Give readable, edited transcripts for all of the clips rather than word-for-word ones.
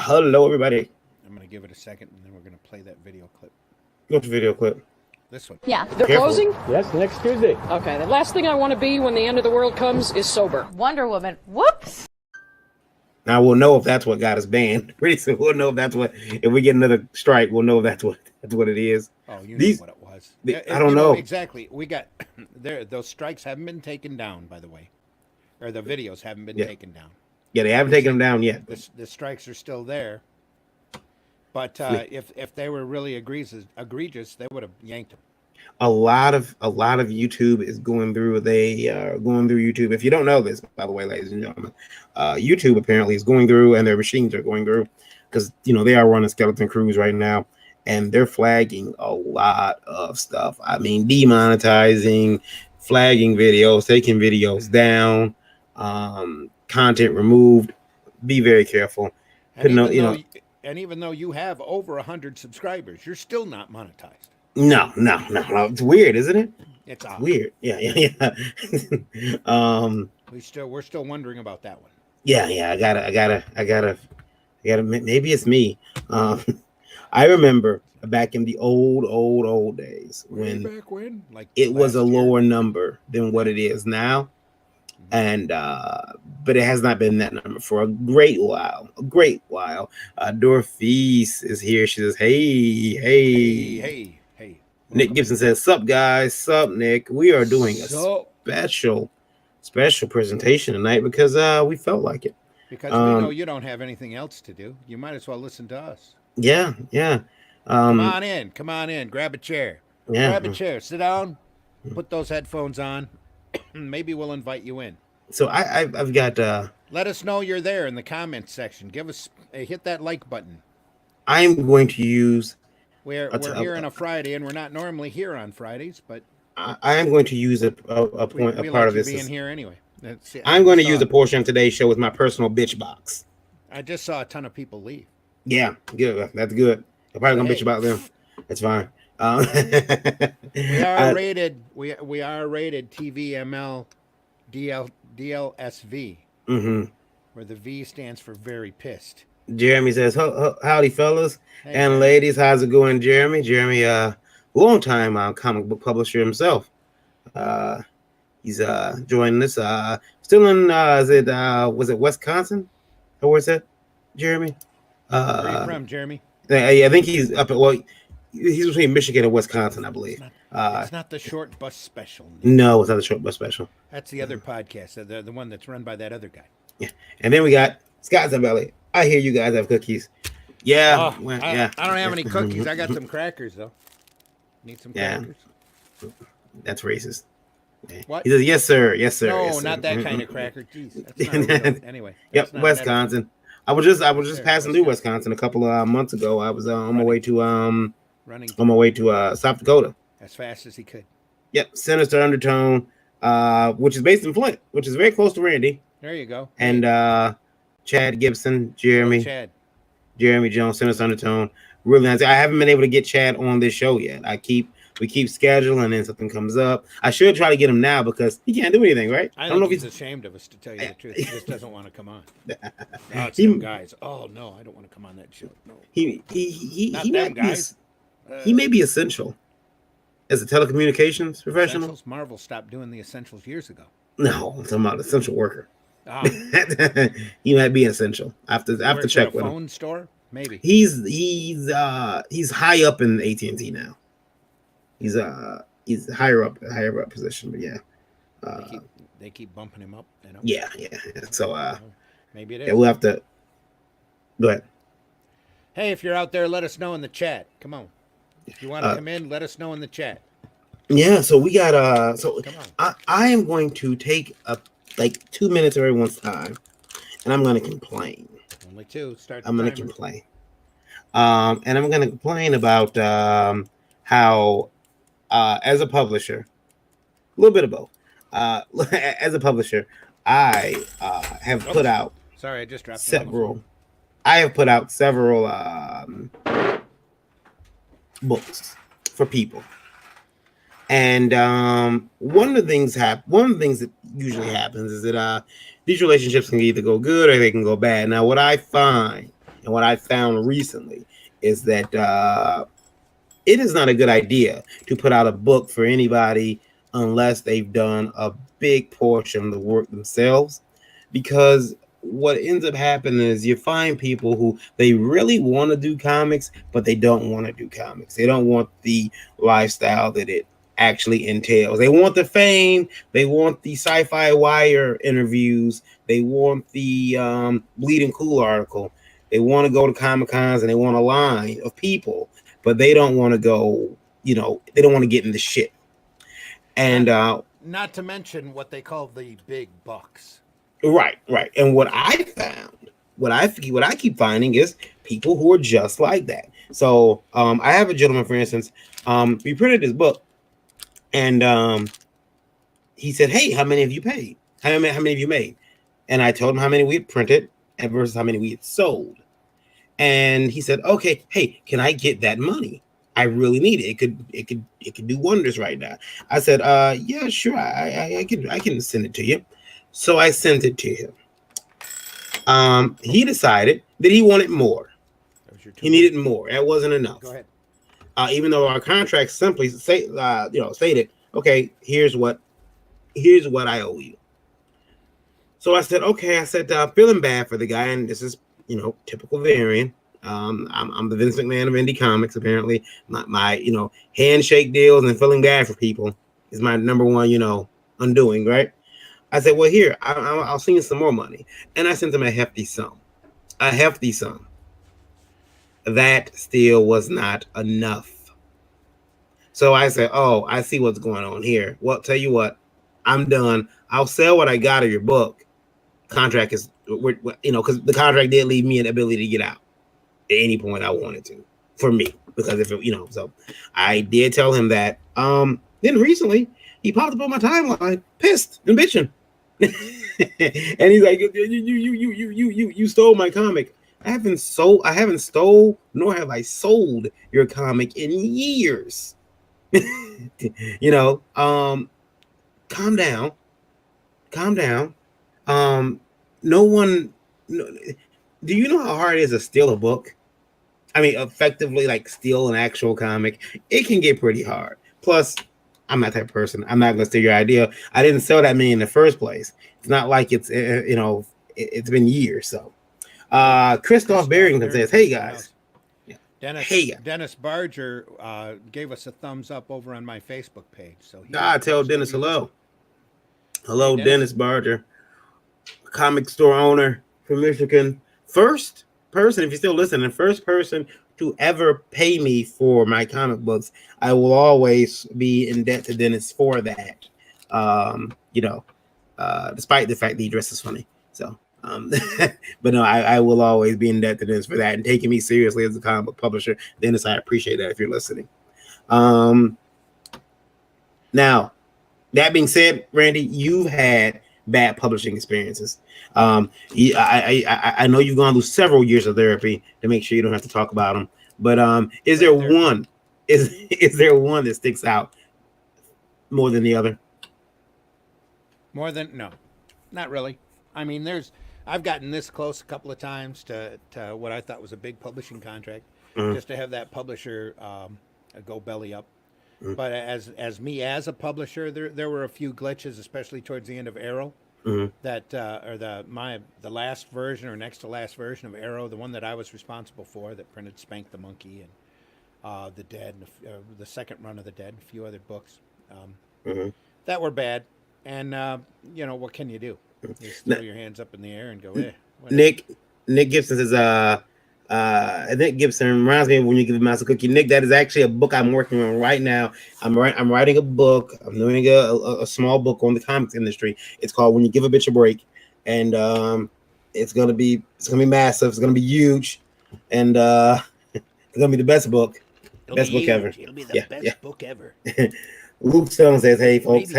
Hello, everybody. I'm going to give it a second, and then we're going to play that video clip. What's the video clip? This one. Yeah. They're Careful. closing? Yes, next Tuesday. Okay. The last thing I want to be when the end of the world comes is sober. Wonder Woman. Whoops. Now we'll know if that's what got us banned. Pretty soon we'll know if that's what. If we get another strike, we'll know if that's what it is. Oh, you These- know what it was. I don't know. Exactly. We got there. Those strikes haven't been taken down, by the way, or the videos haven't been taken down. Yeah, they haven't taken them down yet. The strikes are still there. But if they were really egregious, they would have yanked them. A lot of YouTube is going through. They are going through YouTube. If you don't know this, by the way, ladies and gentlemen, YouTube apparently is going through, and their machines are going through, because they are running skeleton crews right now, and they're flagging a lot of stuff. I mean, demonetizing, flagging videos, taking videos down, content removed. Be very careful. And even though you have over 100 subscribers, you're still not monetized. No. It's weird, isn't it? It's odd. Weird. Yeah. We're still wondering about that one. Yeah. I gotta. Maybe it's me. I remember back in the old days when back when, like it was a last year. lower number than what it is now, and but it has not been that number for a great while. Dorfease is here. She says, "Hey." Nick Gibson says, "Sup, guys? Sup, Nick? We are doing a special presentation tonight because we felt like it. Because we know you don't have anything else to do. You might as well listen to us. Yeah. Come on in. Grab a chair. Yeah. Grab a chair. Sit down. Put those headphones on. Maybe we'll invite you in. So I've got. Let us know you're there in the comments section. Give us hit that like button. I'm going to use. We're here on a Friday, and we're not normally here on Fridays, but I am going to use a part of this. Being here anyway. I'm going to use a portion of today's show with my personal bitch box. I just saw a ton of people leave. Yeah, good. That's good. I'm probably gonna bitch about them. That's fine. We are rated. We are rated TVML DLSV, where the V stands for very pissed. Jeremy says, "Howdy, fellas Hey, and ladies. How's it going, Jeremy? Jeremy, long time comic book publisher himself. He's joining us. Still in was it Wisconsin? Or where's that, Jeremy? Where are you from, Jeremy? I think he's up at he's between Michigan and Wisconsin, I believe. It's not the short bus special. No, it's not the short bus special. That's the other podcast, the one that's run by that other guy. Yeah, and then we got Scott Zambelli. I hear you guys have cookies. Yeah, I don't have any cookies. I got some crackers though. Need some crackers? That's racist. What? He says, yes, sir. Yes, sir. No, yes, sir. not that kind of cracker. Jeez, that's not anyway. Yep, Wisconsin. I was just passing through Wisconsin a couple of months ago. I was on my way to South Dakota as fast as he could. Yep, Sinister Undertone, which is based in Flint, which is very close to Randy. There you go. And Chad Gibson, Jeremy Jones, Sinister Undertone. Really nice. I haven't been able to get Chad on this show yet. We keep scheduling, and then something comes up. I should try to get him now because he can't do anything, right? I don't know if he's ashamed of us, to tell you the truth. He just doesn't want to come on. Guys. Oh no, I don't want to come on that show. No. He guys. He may be essential as a telecommunications professional. Essentials? Marvel stopped doing the essentials years ago. No, I'm talking about essential worker. He might be essential. I have to check with him. Phone store, maybe. He's high up in AT&T now. He's higher up position, but yeah. They keep bumping him up. Yeah. So maybe it is. Yeah, we'll have to. Go ahead. Hey, if you're out there, let us know in the chat. Come on. If you want to come in, let us know in the chat. Yeah. So we got I am going to take 2 minutes of everyone's time, and I'm going to complain. Only 2. I'm going to complain. And I'm going to complain about how, as a publisher, a little bit of both. As a publisher, I have put out. Sorry, I just dropped several. I have put out several books for people, and one of the things that usually happens is that these relationships can either go good or they can go bad. Now, what I find And what I found recently is that it is not a good idea to put out a book for anybody unless they've done a big portion of the work themselves, because what ends up happening is you find people who they really want to do comics, but they don't want to do comics. They don't want the lifestyle that it actually entails. They want the fame, they want the sci-fi wire interviews, they want the bleeding cool article, they want to go to comic cons, and they want a line of people, but they don't want to go, they don't want to get in the shit. And not to mention what they call the big bucks. Right. And what I found, what I keep finding is people who are just like that. So I have a gentleman, for instance, we printed this book, and he said, "Hey, how many have you paid? How many have you made?" And I told him how many we had printed and versus how many we had sold. And he said, "Okay, hey, can I get that money? I really need it. It could do wonders right now." I said, "Yeah, sure. I can send it to you." So I sent it to him. He decided that he wanted more. He needed more. That wasn't enough. Go ahead. Even though our contract simply stated, "Okay, here's what I owe you." So I said, "Okay." I said, feeling bad for the guy, and this is typical variant. I'm the Vince McMahon of indie comics. Apparently, my handshake deals and feeling bad for people is my number one undoing, right? I said, "Well, here, I'll send you some more money." And I sent him a hefty sum. That still was not enough. So I said, "Oh, I see what's going on here. Well, tell you what, I'm done. I'll sell what I got of your book. Contract is, because the contract did leave me an ability to get out at any point I wanted to, for me, because if it, so I did tell him that. Then recently he popped up on my timeline, pissed and bitching. And he's like, you stole my comic. I haven't stole, nor have I sold your comic in years. Calm down. Do you know how hard it is to steal a book? I mean, effectively, like, steal an actual comic. It can get pretty hard. Plus, I'm not that person. I'm not going to steal your idea. I didn't sell that many in the first place. It's not like it's been years. So, Christoph Barrington says, "Hey guys." Dennis Barger gave us a thumbs up over on my Facebook page. So tell Dennis hello. Hello, hey, Dennis Barger, comic store owner from Michigan. First person, if you're still listening, first person to ever pay me for my comic books. I will always be in debt to Dennis for that. Despite the fact that he dresses funny. So, but no, I will always be in debt to Dennis for that and taking me seriously as a comic book publisher. Dennis, I appreciate that if you're listening. Now, that being said, Randy, you've had bad publishing experiences. I know you've gone through several years of therapy to make sure you don't have to talk about them. But is there one that sticks out more than the other? No, not really. I mean, I've gotten this close a couple of times to what I thought was a big publishing contract, just to have that publisher go belly up. But as a publisher, there were a few glitches, especially towards the end of Arrow, that or the last version or next to last version of Arrow, the one that I was responsible for, that printed Spank the Monkey and The Dead, and the second run of The Dead, and a few other books that were bad. And what can you do? You just throw your hands up in the air and go, Nick Gibson says, Nick Gibson reminds me of When You Give a Mouse a Cookie. Nick, that is actually a book I'm working on right now. I'm writing a book. I'm doing a small book on the comics industry. It's called When You Give a Bitch a Break, and it's gonna be massive. It's gonna be huge, and it's gonna be the best book, ever. It'll be the best book ever. Luke Stone says, "Hey folks,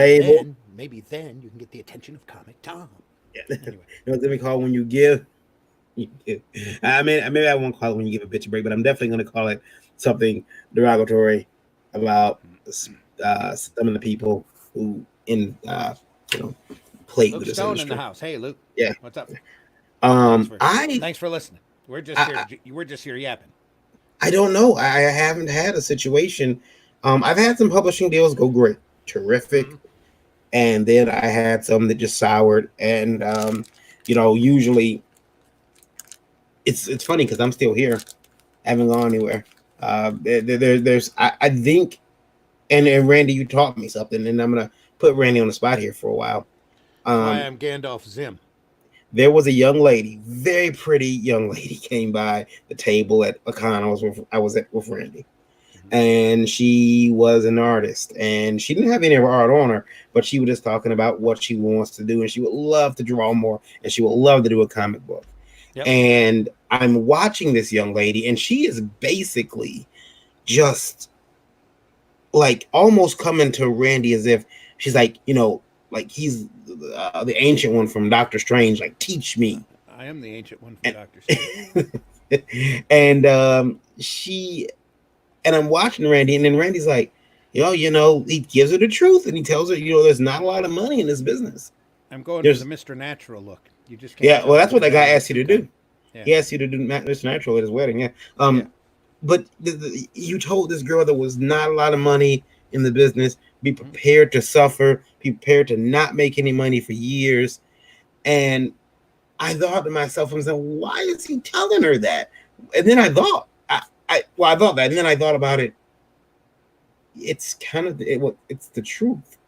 maybe then you can get the attention of Comic Tom." Yeah. Anyway, let me call When You Give. I mean, maybe I won't call it When You Give a Bitch a Break, but I'm definitely going to call it something derogatory about some of the people who plague Luke with this Stone industry. in the house. Hey, Luke. Yeah. What's up? Thanks for listening. We're just here. We're just here yapping. I don't know. I haven't had a situation. I've had some publishing deals go great, terrific, Mm-hmm. and then I had some that just soured. And usually it's funny because I'm still here, haven't gone anywhere. There's I think, and Randy, you taught me something, and I'm gonna put Randy on the spot here for a while. That's why Um, I'm Gandalf Zim. there was a young lady, very pretty young lady, came by the table at a con I was at with Randy, Mm-hmm. and she was an artist, and she didn't have any of her art on her, but she was just talking about what she wants to do, and she would love to draw more, and she would love to do a comic book. Yep. And I'm watching this young lady, and she is basically just like almost coming to Randy as if she's like, like he's the ancient one from Doctor Strange, like teach me. I am the ancient one from Doctor Strange. And I'm watching Randy, and then Randy's like, he gives her the truth, and he tells her, there's not a lot of money in this business. I'm going for the Mr. Natural look. You just can't. Yeah, well, that's what that guy asked you to do. Yeah. He asked you to do Mr. Natural at his wedding. Yeah. Yeah. But you told this girl there was not a lot of money in the business. Be prepared to suffer. Be prepared to not make any money for years. And I thought to myself, I'm saying, why is he telling her that? And then I thought, I thought that, and then I thought about it. It's kind of it's the truth.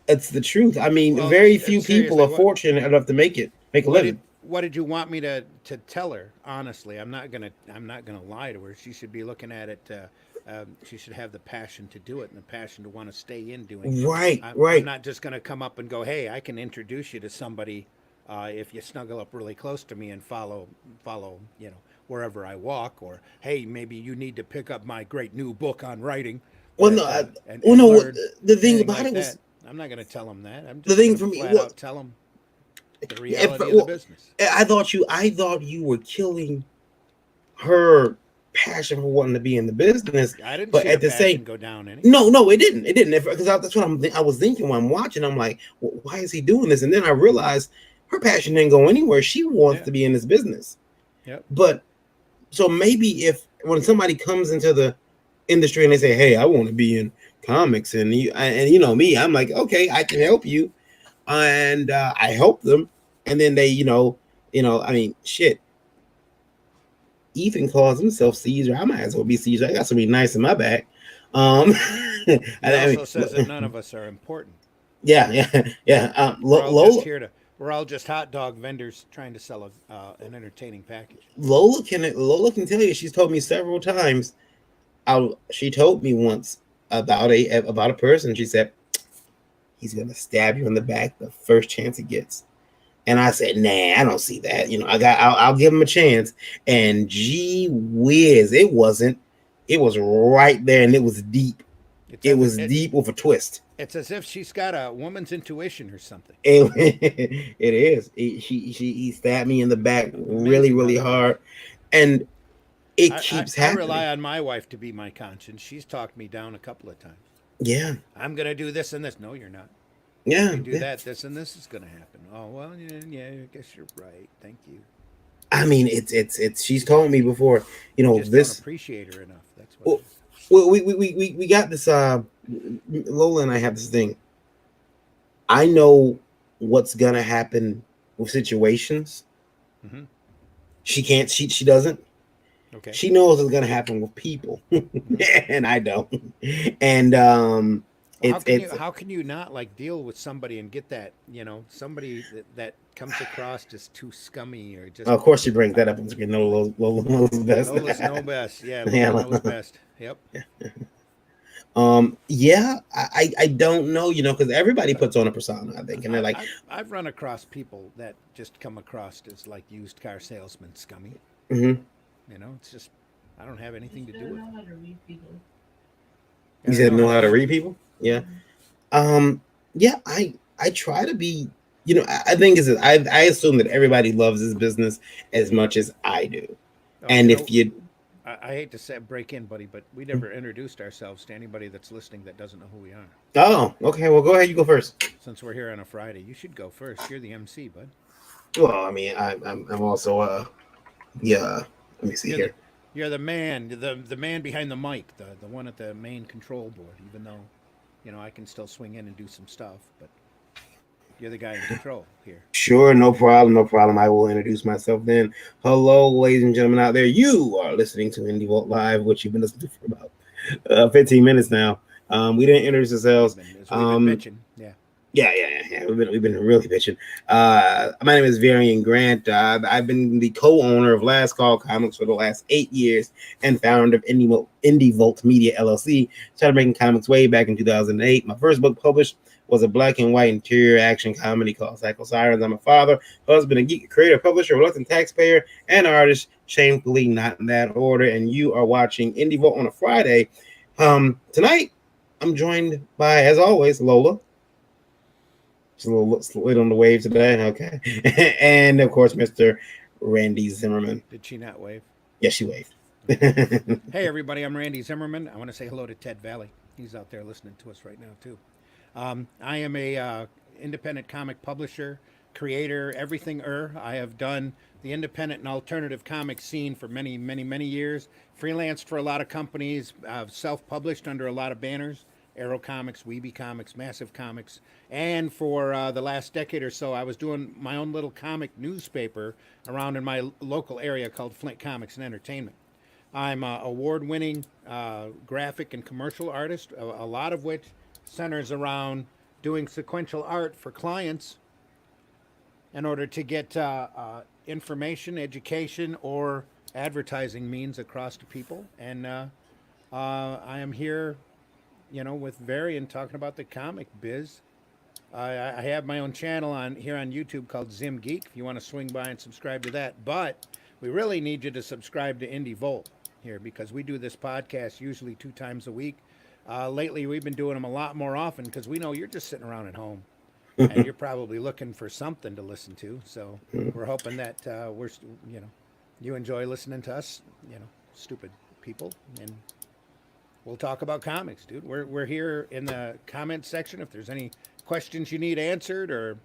It's the truth. I mean, very few people are fortunate enough to make a living. What did you want me to tell her? Honestly, I'm not gonna lie to her. She should be looking at it. She should have the passion to do it and the passion to want to stay in doing it. Right. I'm not just gonna come up and go, hey, I can introduce you to somebody if you snuggle up really close to me and follow, wherever I walk, or hey, maybe you need to pick up my great new book on writing. Well, the thing about it was, I'm not going to tell them that. I'm just the thing for me, out tell them the reality of the business. I thought you were killing her passion for wanting to be in the business. I didn't but see at the the same go down any. No, it didn't. It didn't. Because that's what I was thinking when I'm watching. I'm like, well, why is he doing this? And then I realized her passion didn't go anywhere. She wants to be in this business. Yep. But so maybe when somebody comes into the industry and they say, hey, I want to be in comics, and me, I'm like, okay, I can help you. And I help them. And then they, I mean, shit. Ethan calls himself Caesar. I might as well be Caesar. I got something nice in my back. He also says that none of us are important. Yeah. We're all just hot dog vendors trying to sell an entertaining package. Lola can tell you. She's told me several times. She told me once about a person. She said he's gonna stab you in the back the first chance he gets. And I said, nah, I don't see that. I'll give him a chance. And gee whiz, it wasn't. It was right there, and it was deep. It was deep with a twist. It's as if she's got a woman's intuition or something. It is. He stabbed me in the back really, really hard, and it keeps happening. I rely on my wife to be my conscience. She's talked me down a couple of times. Yeah. I'm gonna do this and this. No, you're not. Yeah. You do that, this and this is gonna happen. Oh well, yeah. I guess you're right. Thank you. I mean, it's. She's told me before. Just this. Don't appreciate her enough. That's what. Well, we got this. Lola and I have this thing. I know what's gonna happen with situations. Mm-hmm. She can't. She doesn't. Okay. She knows what's gonna happen with people, and I don't. And how can you not deal with somebody and get that somebody that comes across as too scummy or just? Of course, she brings that up and Lola's best. Lola's no best. Yeah, Lola knows best. Yep. Yeah, I don't know, because everybody puts on a persona, I think, and they're like, I've run across people that just come across as used car salesmen, scummy. Mm-hmm. It's just I don't have anything to do with it. You said know how to read people? Yeah. Yeah, I try to be, I think I assume that everybody loves this business as much as I do. And if you I hate to break in, buddy, but we never introduced ourselves to anybody that's listening that doesn't know who we are. Oh, okay. Well, go ahead. You go first. Since we're here on a Friday, you should go first. You're the MC, bud. Well, I mean, I'm also Yeah. Let me see You're the here. you're the man behind the mic, the one at the main control board. Even though, I can still swing in and do some stuff, but you're the guy in control here. Sure, no problem, no problem. I will introduce myself then. Hello, ladies and gentlemen out there. You are listening to Indie Vault Live, which you've been listening to for about 15 minutes now. We didn't introduce ourselves. We've been bitching. Yeah. Yeah. We've been really bitching. My name is Varian Grant. I've been the co-owner of Last Call Comics for the last 8 years and founder of Indie Vault Media LLC. Started making comics way back in 2008. My first book published was a black and white interior action comedy called Cycle Sirens. I'm a father, husband, a geek, creator, publisher, reluctant taxpayer, and artist. Shamefully not in that order. And you are watching Indie Vault on a Friday. Tonight, I'm joined by, as always, Lola. Just a little slid on the wave today. Okay. And of course, Mr. Randy Zimmerman. Did she not wave? Yes, she waved. Hey, everybody, I'm Randy Zimmerman. I want to say hello to Ted Valley. He's out there listening to us right now, too. I am a independent comic publisher, creator, everything. I have done the independent and alternative comic scene for many, many, many years. Freelanced for a lot of companies, self-published under a lot of banners. Arrow Comics, Weeby Comics, Massive Comics. And for the last decade or so, I was doing my own little comic newspaper around in my local area called Flint Comics and Entertainment. I'm an award-winning graphic and commercial artist, a lot of which centers around doing sequential art for clients in order to get information, education, or advertising means across to people. And I am here, with Varian talking about the comic biz. I have my own channel here on YouTube called Zim Geek. If you want to swing by and subscribe to that, but we really need you to subscribe to Indie Volt here because we do this podcast usually 2 times a week. Lately, we've been doing them a lot more often because we know you're just sitting around at home and you're probably looking for something to listen to. So we're hoping that you enjoy listening to us, stupid people, and we'll talk about comics, dude. We're here in the comment section. If there's any questions you need answered or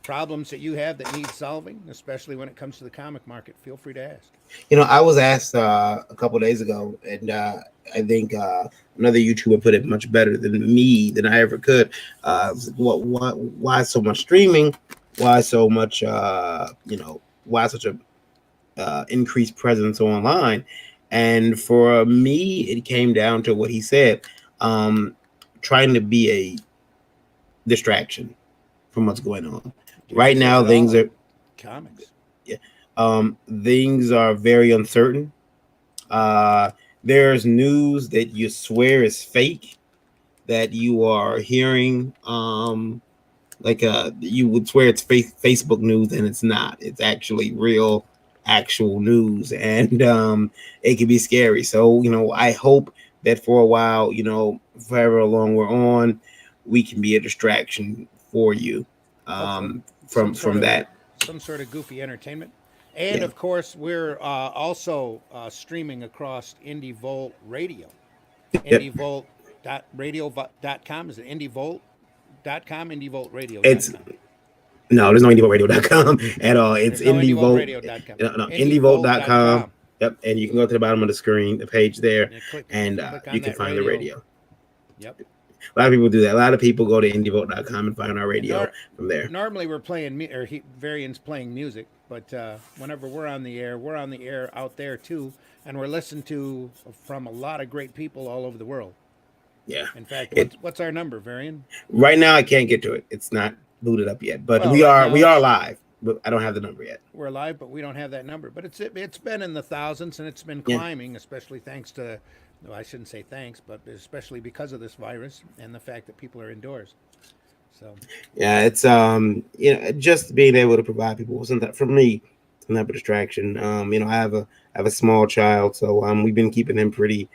problems that you have that need solving, especially when it comes to the comic market, feel free to ask. I was asked a couple of days ago, and I think another YouTuber put it much better than I ever could. Why so much streaming? Why so much? Why such a increased presence online? And for me, it came down to what he said, trying to be a distraction from what's going on. Right now, things are comics. Yeah, things are very uncertain. There's news that you swear is fake that you are hearing. You would swear it's Facebook news, and it's not. It's actually real, actual news, and it can be scary. So I hope that for a while, for however long we're on, we can be a distraction for you. From that. Some sort of goofy entertainment. And of course, we're also streaming across Indie Volt Radio. IndieVolt.radio.com. Is it IndieVolt.com? IndieVoltRadio.com. No, there's no IndieVoltRadio.com at all. It's IndieVoltRadio.com. No, IndieVolt.com. Yep, and you can go to the bottom of the screen, the page there, and you can find the radio. Yep. A lot of people do that. A lot of people go to IndieVolt.com and find our radio from there. Normally, we're playing Varian's playing music, but whenever we're on the air out there too, and we're listened to from a lot of great people all over the world. Yeah. In fact, what's our number, Varian? Right now, I can't get to it. It's not booted up yet, but we are live. But I don't have the number yet. We're live, but we don't have that number. But it's been in the thousands, and it's been climbing, especially thanks to. No, I shouldn't say thanks, but especially because of this virus and the fact that people are indoors. So yeah, it's just being able to provide people with something for me, some type of distraction. I have a small child, so we've been keeping him pretty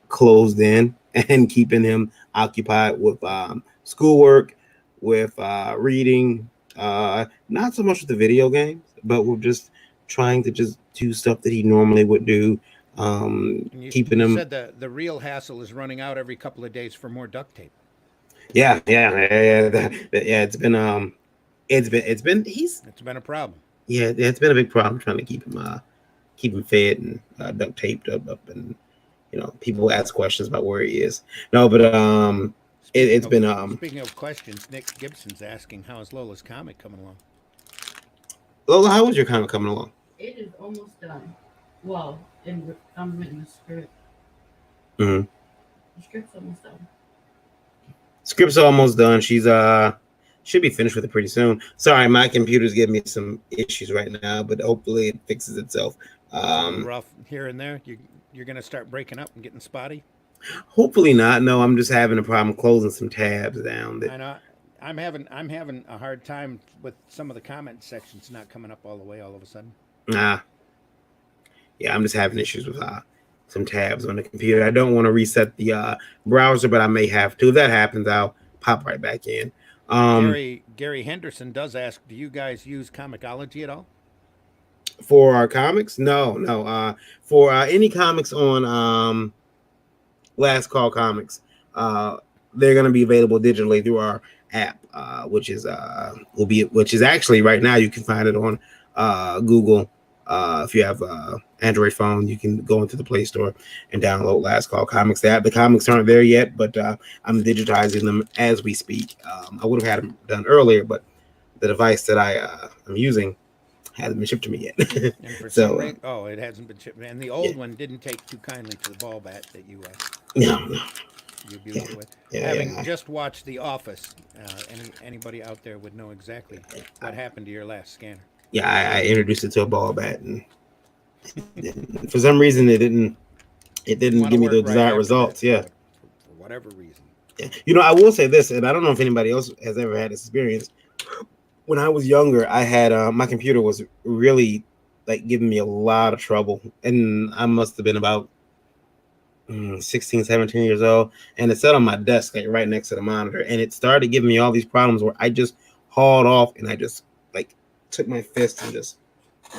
closed in and keeping him occupied with schoolwork, with reading, not so much with the video games, but we're just trying to just do stuff that he normally would do. Keeping them. Said the real hassle is running out every couple of days for more duct tape. Yeah. It's been a problem. It's been a problem. Yeah, it's been a big problem trying to keep him fed and duct taped up, and people ask questions about where he is. No, but Speaking it's of been speaking of questions, Nick Gibson's asking how's Lola's comic coming along. Lola, how was your comic coming along? It is almost done. Well, I'm writing the script. Hmm. The script's almost done. Script's almost done. She's should be finished with it pretty soon. Sorry, my computer's giving me some issues right now, but hopefully it fixes itself. It's a little rough here and there. You're gonna start breaking up and getting spotty. Hopefully not. No, I'm just having a problem closing some tabs down. I know. I'm having a hard time with some of the comment sections not coming up all the way all of a sudden. Nah, yeah, I'm just having issues with some tabs on the computer. I don't want to reset the browser, but I may have to. If that happens, I'll pop right back in. Gary Henderson does ask, do you guys use Comicology at all? For our comics, no. For any comics on Last Call Comics, they're going to be available digitally through our app, which is actually right now you can find it on Google. If you have Android phone, you can go into the Play Store and download Last Call Comics. The comics aren't there yet, but I'm digitizing them as we speak. I would have had them done earlier, but the device that I'm using hasn't been shipped to me yet. And for So, some reason, it hasn't been shipped. And the old yeah. one didn't take too kindly to the ball bat that you No. you abused it with. Yeah, Having yeah. just watched The Office, anybody out there would know exactly what happened to your last scanner. Yeah, I introduced it to a ball bat, and for some reason it didn't Wanna give me the work right desired after results. that, Yeah. for whatever reason. Yeah. I will say this, and I don't know if anybody else has ever had this experience. When I was younger, I had my computer was really like giving me a lot of trouble, and I must have been about 16, 17 years old, and it sat on my desk like right next to the monitor, and it started giving me all these problems where I just hauled off and I just like took my fist and just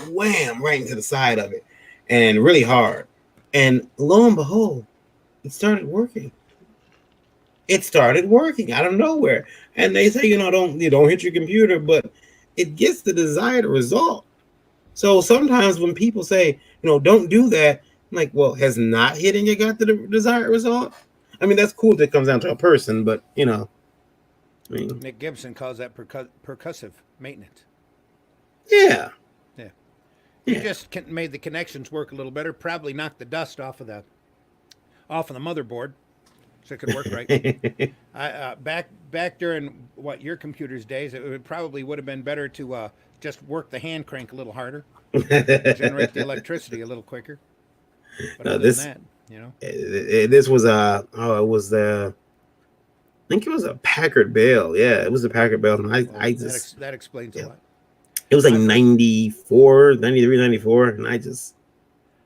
wham right into the side of it, and really hard, and lo and behold, it started working. It started working out of nowhere. And they say, don't hit your computer, but it gets the desired result. So sometimes when people say, don't do that, I'm like, well, has not hitting it got the desired result? I mean, that's cool if it comes down to a person, but I mean, Nick Gibson calls that percussive maintenance. yeah. Yeah. You Yeah. just made the connections work a little better. Probably knocked the dust off of the motherboard, so it could work right. Back during your computer's days, it probably would have been better to just work the hand crank a little harder, generate the electricity a little quicker. But No, other this than that, this was it was the I think it was a Packard Bell. Yeah, it was a Packard Bell. And I just that explains a lot. it was like 94, 93, 94, and I just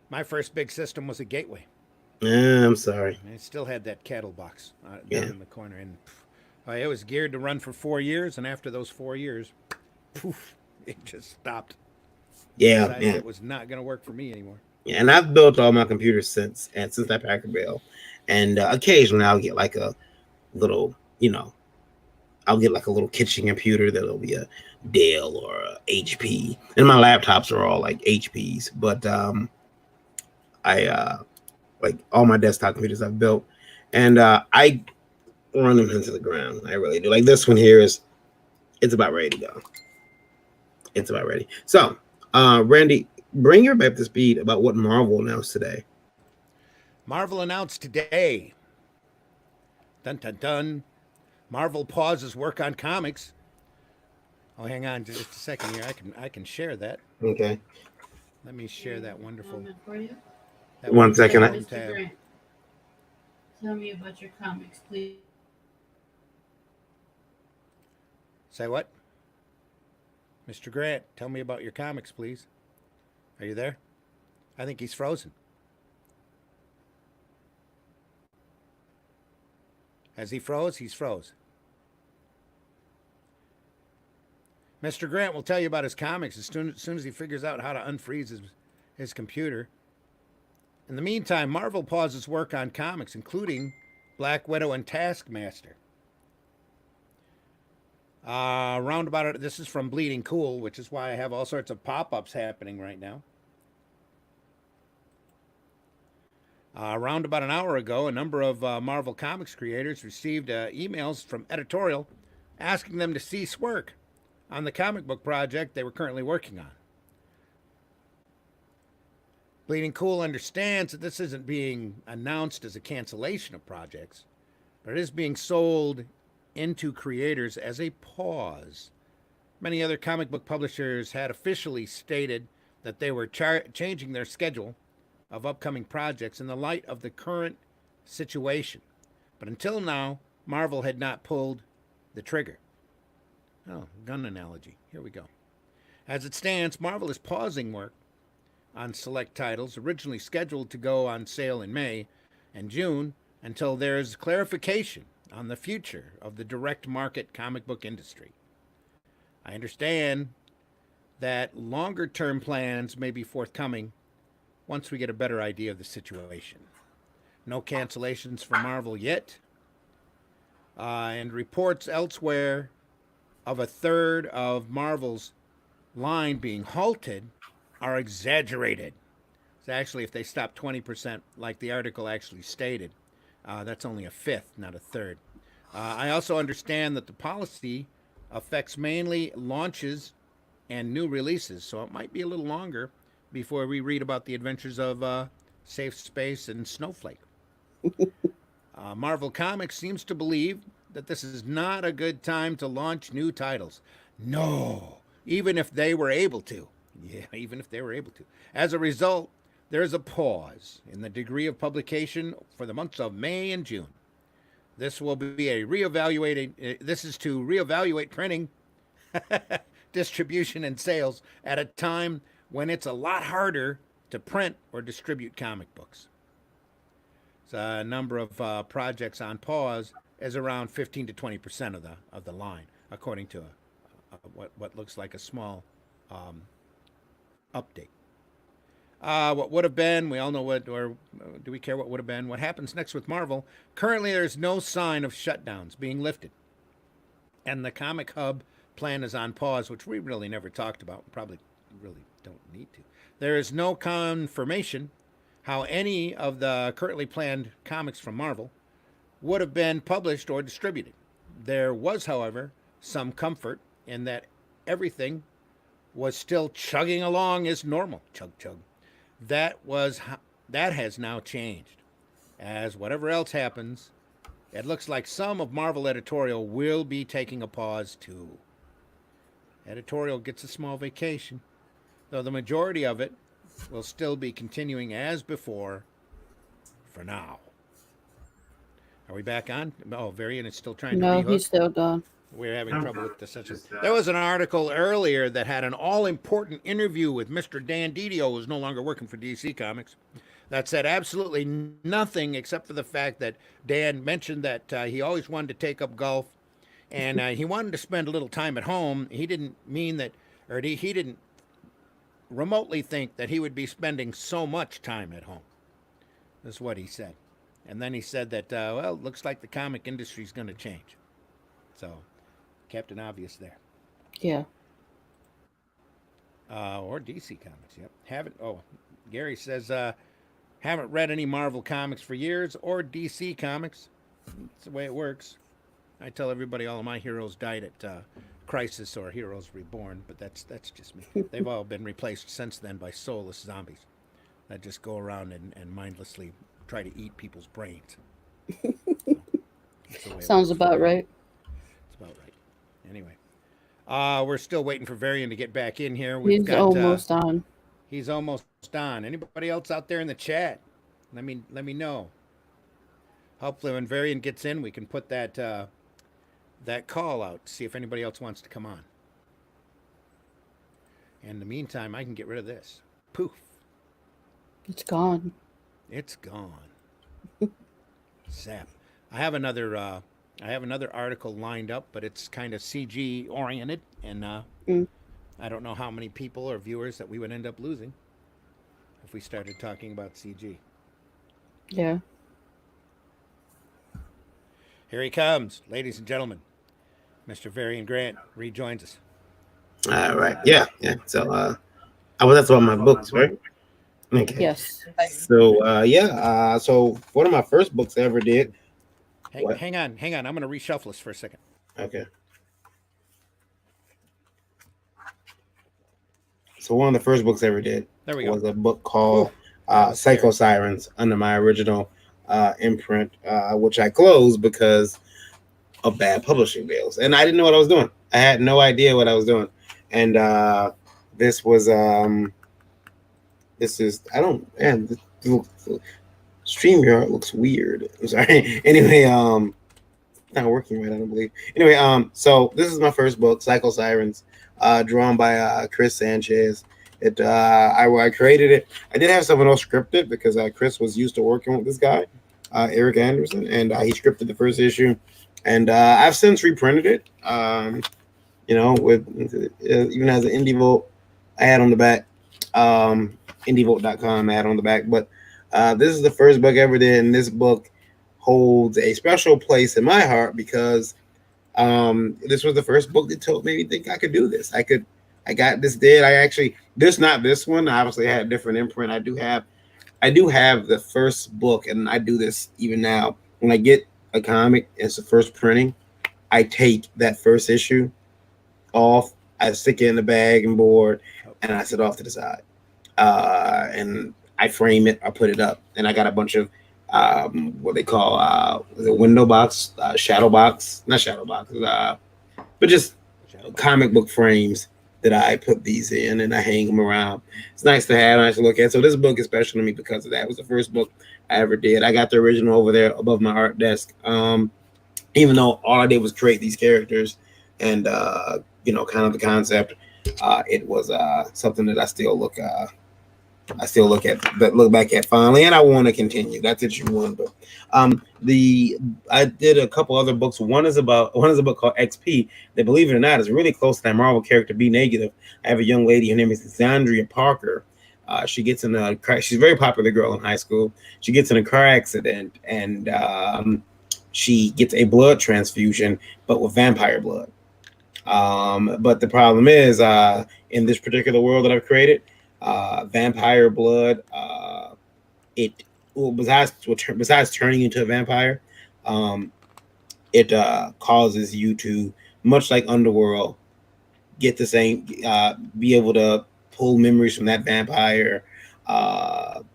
My first big system was a Gateway. I'm sorry. And it still had that cattle box down Yeah. in the corner, and it was geared to run for 4 years. And after those 4 years, poof, it just stopped. Yeah, Decided yeah. it was not going to work for me anymore. Yeah, and I've built all my computers since that Packard Bell, and occasionally I'll get like a little, I'll get like a little kitchen computer that'll be a Dell or a HP, and my laptops are all like HPs. But I like all my desktop computers I've built, and I run them into the ground. I really do. Like this one here it's about ready to go. It's about ready. So, Randy, bring her back to speed about what Marvel announced today. Marvel announced today. Dun dun dun. Marvel pauses work on comics. Oh, hang on just a second here. I can share that. Okay. Let me share that wonderful. Comment for you. That One second. wonderful Mr. tab. Grant, tell me about your comics, please. Say what? Mr. Grant, tell me about your comics, please. Are you there? I think he's frozen. As he froze, he's froze. Mr. Grant will tell you about his comics as soon as he figures out how to unfreeze his computer. In the meantime, Marvel pauses work on comics, including Black Widow and Taskmaster. Roundabout, this is from Bleeding Cool, which is why I have all sorts of pop-ups happening right now. Around about an hour ago, a number of Marvel Comics creators received emails from editorial asking them to cease work on the comic book project they were currently working on. Bleeding Cool understands that this isn't being announced as a cancellation of projects, but it is being sold into creators as a pause. Many other comic book publishers had officially stated that they were changing their schedule of upcoming projects in the light of the current situation. But until now, Marvel had not pulled the trigger. Oh, gun analogy. Here we go. As it stands, Marvel is pausing work on select titles originally scheduled to go on sale in May and June until there is clarification on the future of the direct market comic book industry. I understand that longer term plans may be forthcoming once we get a better idea of the situation. No cancellations for Marvel yet, and reports elsewhere of a third of Marvel's line being halted are exaggerated. So actually, if they stop 20%, like the article actually stated, that's only a fifth, not a third. I also understand that the policy affects mainly launches and new releases, so it might be a little longer before we read about the adventures of Safe Space and Snowflake. Marvel Comics seems to believe that this is not a good time to launch new titles. No, even if they were able to. Yeah, even if they were able to. As a result, there is a pause in the degree of publication for the months of May and June. This will be a this is to reevaluate printing, distribution, and sales at a time when it's a lot harder to print or distribute comic books. So a number of projects on pause is around 15 to 20% of the line, according to what looks like a small update. What would have been, we all know what, or do we care what would have been? What happens next with Marvel? Currently, there's no sign of shutdowns being lifted. And the Comic Hub plan is on pause, which we really never talked about. Probably really don't need to. There is no confirmation how any of the currently planned comics from Marvel would have been published or distributed. There was, however, some comfort in that everything was still chugging along as normal. Chug, chug. That has now changed. As whatever else happens, it looks like some of Marvel editorial will be taking a pause too. Editorial gets a small vacation, though the majority of it will still be continuing as before for now. Are we back on? Oh, Varian is still trying to No, rehook. he's still gone. We're having trouble with the session. There was an article earlier that had an all-important interview with Mr. Dan Didio, who's no longer working for DC Comics, that said absolutely nothing except for the fact that Dan mentioned that he always wanted to take up golf, and he wanted to spend a little time at home. He didn't mean that, or he didn't remotely think that he would be spending so much time at home. That's what he said. And then he said that, well, it looks like the comic industry is going to change. So, Captain Obvious there. Yeah. Or DC Comics, yep. Gary says, haven't read any Marvel comics for years or DC Comics. That's the way it works. I tell everybody all of my heroes died at Crisis or Heroes Reborn, but that's just me. They've all been replaced since then by soulless zombies that just go around and mindlessly try to eat people's brains. Sounds about right. It's about right. Anyway, we're still waiting for Varian to get back in here. He's almost on. He's almost on. Anybody else out there in the chat? Let me know. Hopefully, when Varian gets in, we can put that call out to see if anybody else wants to come on. In the meantime, I can get rid of this. Poof. It's gone. It's gone. Zap. I have another article lined up, but it's kind of CG oriented, and I don't know how many people or viewers that we would end up losing if we started talking about CG. Yeah. Here he comes, ladies and gentlemen. Mr. Varian Grant rejoins us. All right. Yeah. Yeah. So, well, that's all my books, right? Okay. Yes. So, so one of my first books I ever did. What? Hang on. I'm going to reshuffle this for a second. Okay. So one of the first books I ever did There we go. was a book called was Psycho Sirens under my original imprint, which I closed because of bad publishing deals. And I didn't know what I was doing. I had no idea what I was doing. And this was this is I don't man this StreamYard looks weird. I'm sorry. Anyway, it's not working right, I don't believe. Anyway, so this is my first book, Psycho Sirens, drawn by Chris Sanchez. I created it. I did have someone else script it because Chris was used to working with this guy, Eric Anderson, and he scripted the first issue. And I've since reprinted it. With even as an Indie Vote ad on the back, indievote.com ad on the back. But this is the first book I ever did, and this book holds a special place in my heart because this was the first book that made me think I could do this. I got this did. Not this one. Obviously, I had a different imprint. I do have the first book, and I do this even now. When I get a comic, it's the first printing, I take that first issue off, I stick it in the bag and board, and I set off to the side. And I frame it, I put it up, and I got a bunch of what they call the window box, shadow box, not shadow boxes, but just comic book frames that I put these in, and I hang them around. It's nice to have, nice to look at. So this book is special to me because of that. It was the first book I ever did. I got the original over there above my art desk. Even though all I did was create these characters and kind of the concept, it was something that I still look back at fondly, and I want to continue. That's issue one. But I did a couple other books. One is a book called XP that, believe it or not, is really close to that Marvel character B Negative. I have a young lady, her name is Zandria Parker. She gets in a car. She's a very popular girl in high school. She gets in a car accident, and she gets a blood transfusion, but with vampire blood. But the problem is, in this particular world that I've created, vampire blood, besides turning into a vampire, it causes you to, much like Underworld, get the same, be able to pull memories from that vampire, have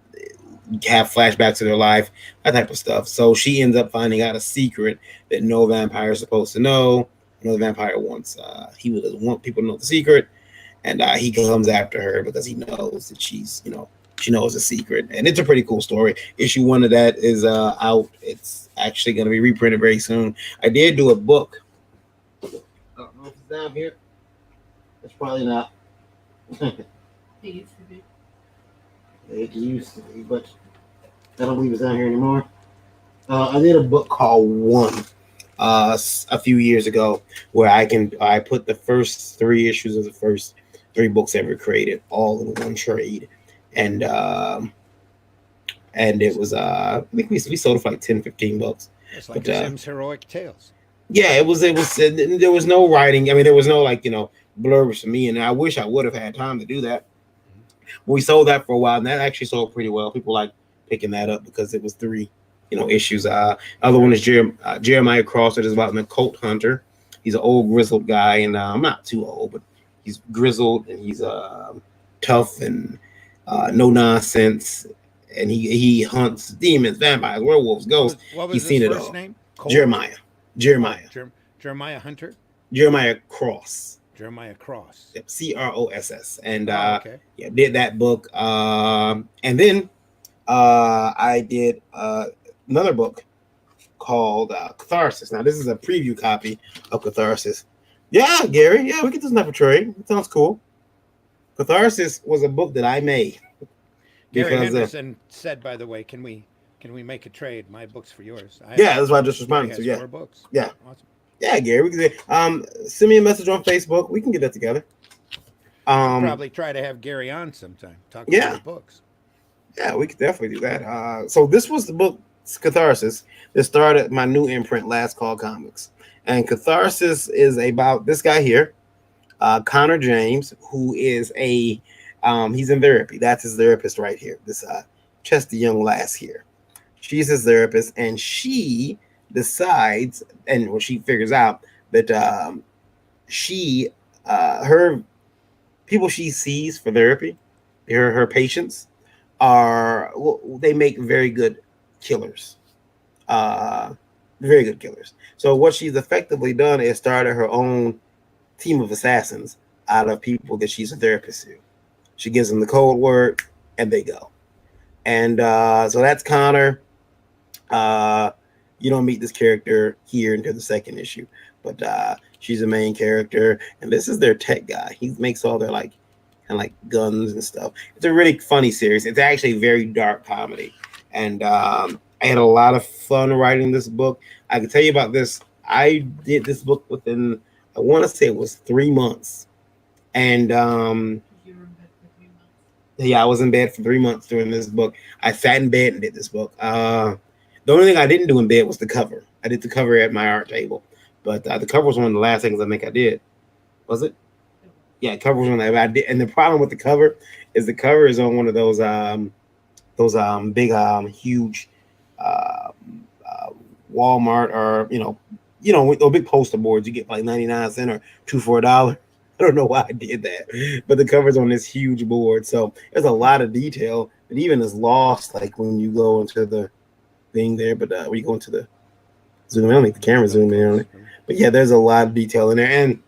flashbacks to their life, that type of stuff. So she ends up finding out a secret that no vampire is supposed to know. No vampire wants, he doesn't want people to know the secret. And he comes after her because he knows that she knows the secret. And it's a pretty cool story. Issue one of that is out. It's actually going to be reprinted very soon. I did do a book. I don't know if it's down here. It's probably not. It used to be. It used to be, but I don't believe it's down here anymore. I did a book called One a few years ago where I put the first 3 issues of the first 3 books ever created all in one trade, and it was I think we sold it for like 10-15 bucks. It's like Sim's Heroic Tales. Yeah, it was there was no writing. I mean, there was no blurbs for me, and I wish I would have had time to do that. We sold that for a while, and that actually sold pretty well. People like picking that up because it was 3 issues. Other one is Jeremiah Cross. It is about an occult hunter. He's an old grizzled guy, and I'm not too old, but he's grizzled and he's tough and no nonsense, and he hunts demons, vampires, werewolves, ghosts. What was He's seen it all. Name? Jeremiah Jeremiah Hunter. Jeremiah Cross. Jeremiah Cross. Yep, Cross. And okay. did that book. And then I did another book called Catharsis. Now this is a preview copy of Catharsis. Yeah, Gary. Yeah, we get this up for trade. It sounds cool. Catharsis was a book that I made. Gary Henderson said, by the way, can we make a trade? My book's for yours. That's why I just responded to. Yeah. 4 books. Yeah. Awesome. Yeah, Gary. We can send me a message on Facebook. We can get that together. Probably try to have Gary on sometime. Talk about his books. Yeah, we could definitely do that. So this was the book Catharsis that started my new imprint, Last Call Comics. And Catharsis is about this guy here, Connor James, who is he's in therapy. That's his therapist right here. This chesty young lass here. She's his therapist, and she decides, and when she figures out that she, her people she sees for therapy, her patients they make very good killers, uh, very good killers. So what she's effectively done is started her own team of assassins out of people that she's a therapist to. She gives them the code word, and they go. And so that's Connor. You don't meet this character here until the second issue, but she's the main character, and this is their tech guy. He makes all their kind of like guns and stuff. It's a really funny series. It's actually a very dark comedy, and I had a lot of fun writing this book. I can tell you about this. I did this book within, I want to say it was 3 months, and You were in bed for 3 months. yeah, I was in bed for 3 months during this book. I sat in bed and did this book. The only thing I didn't do in bed was the cover. I did the cover at my art table, but the cover was one of the last things I think I did. Was it? Yeah, cover was one that I did. And the problem with the cover is on one of those big huge Walmart, or with those big poster boards you get like 99 cents or 2 for $1. I don't know why I did that, but the cover's on this huge board, so there's a lot of detail that even is lost, like when you go into the thing there. But when you go into the zoom, I don't think the camera zoom in on it. But yeah, there's a lot of detail in there, and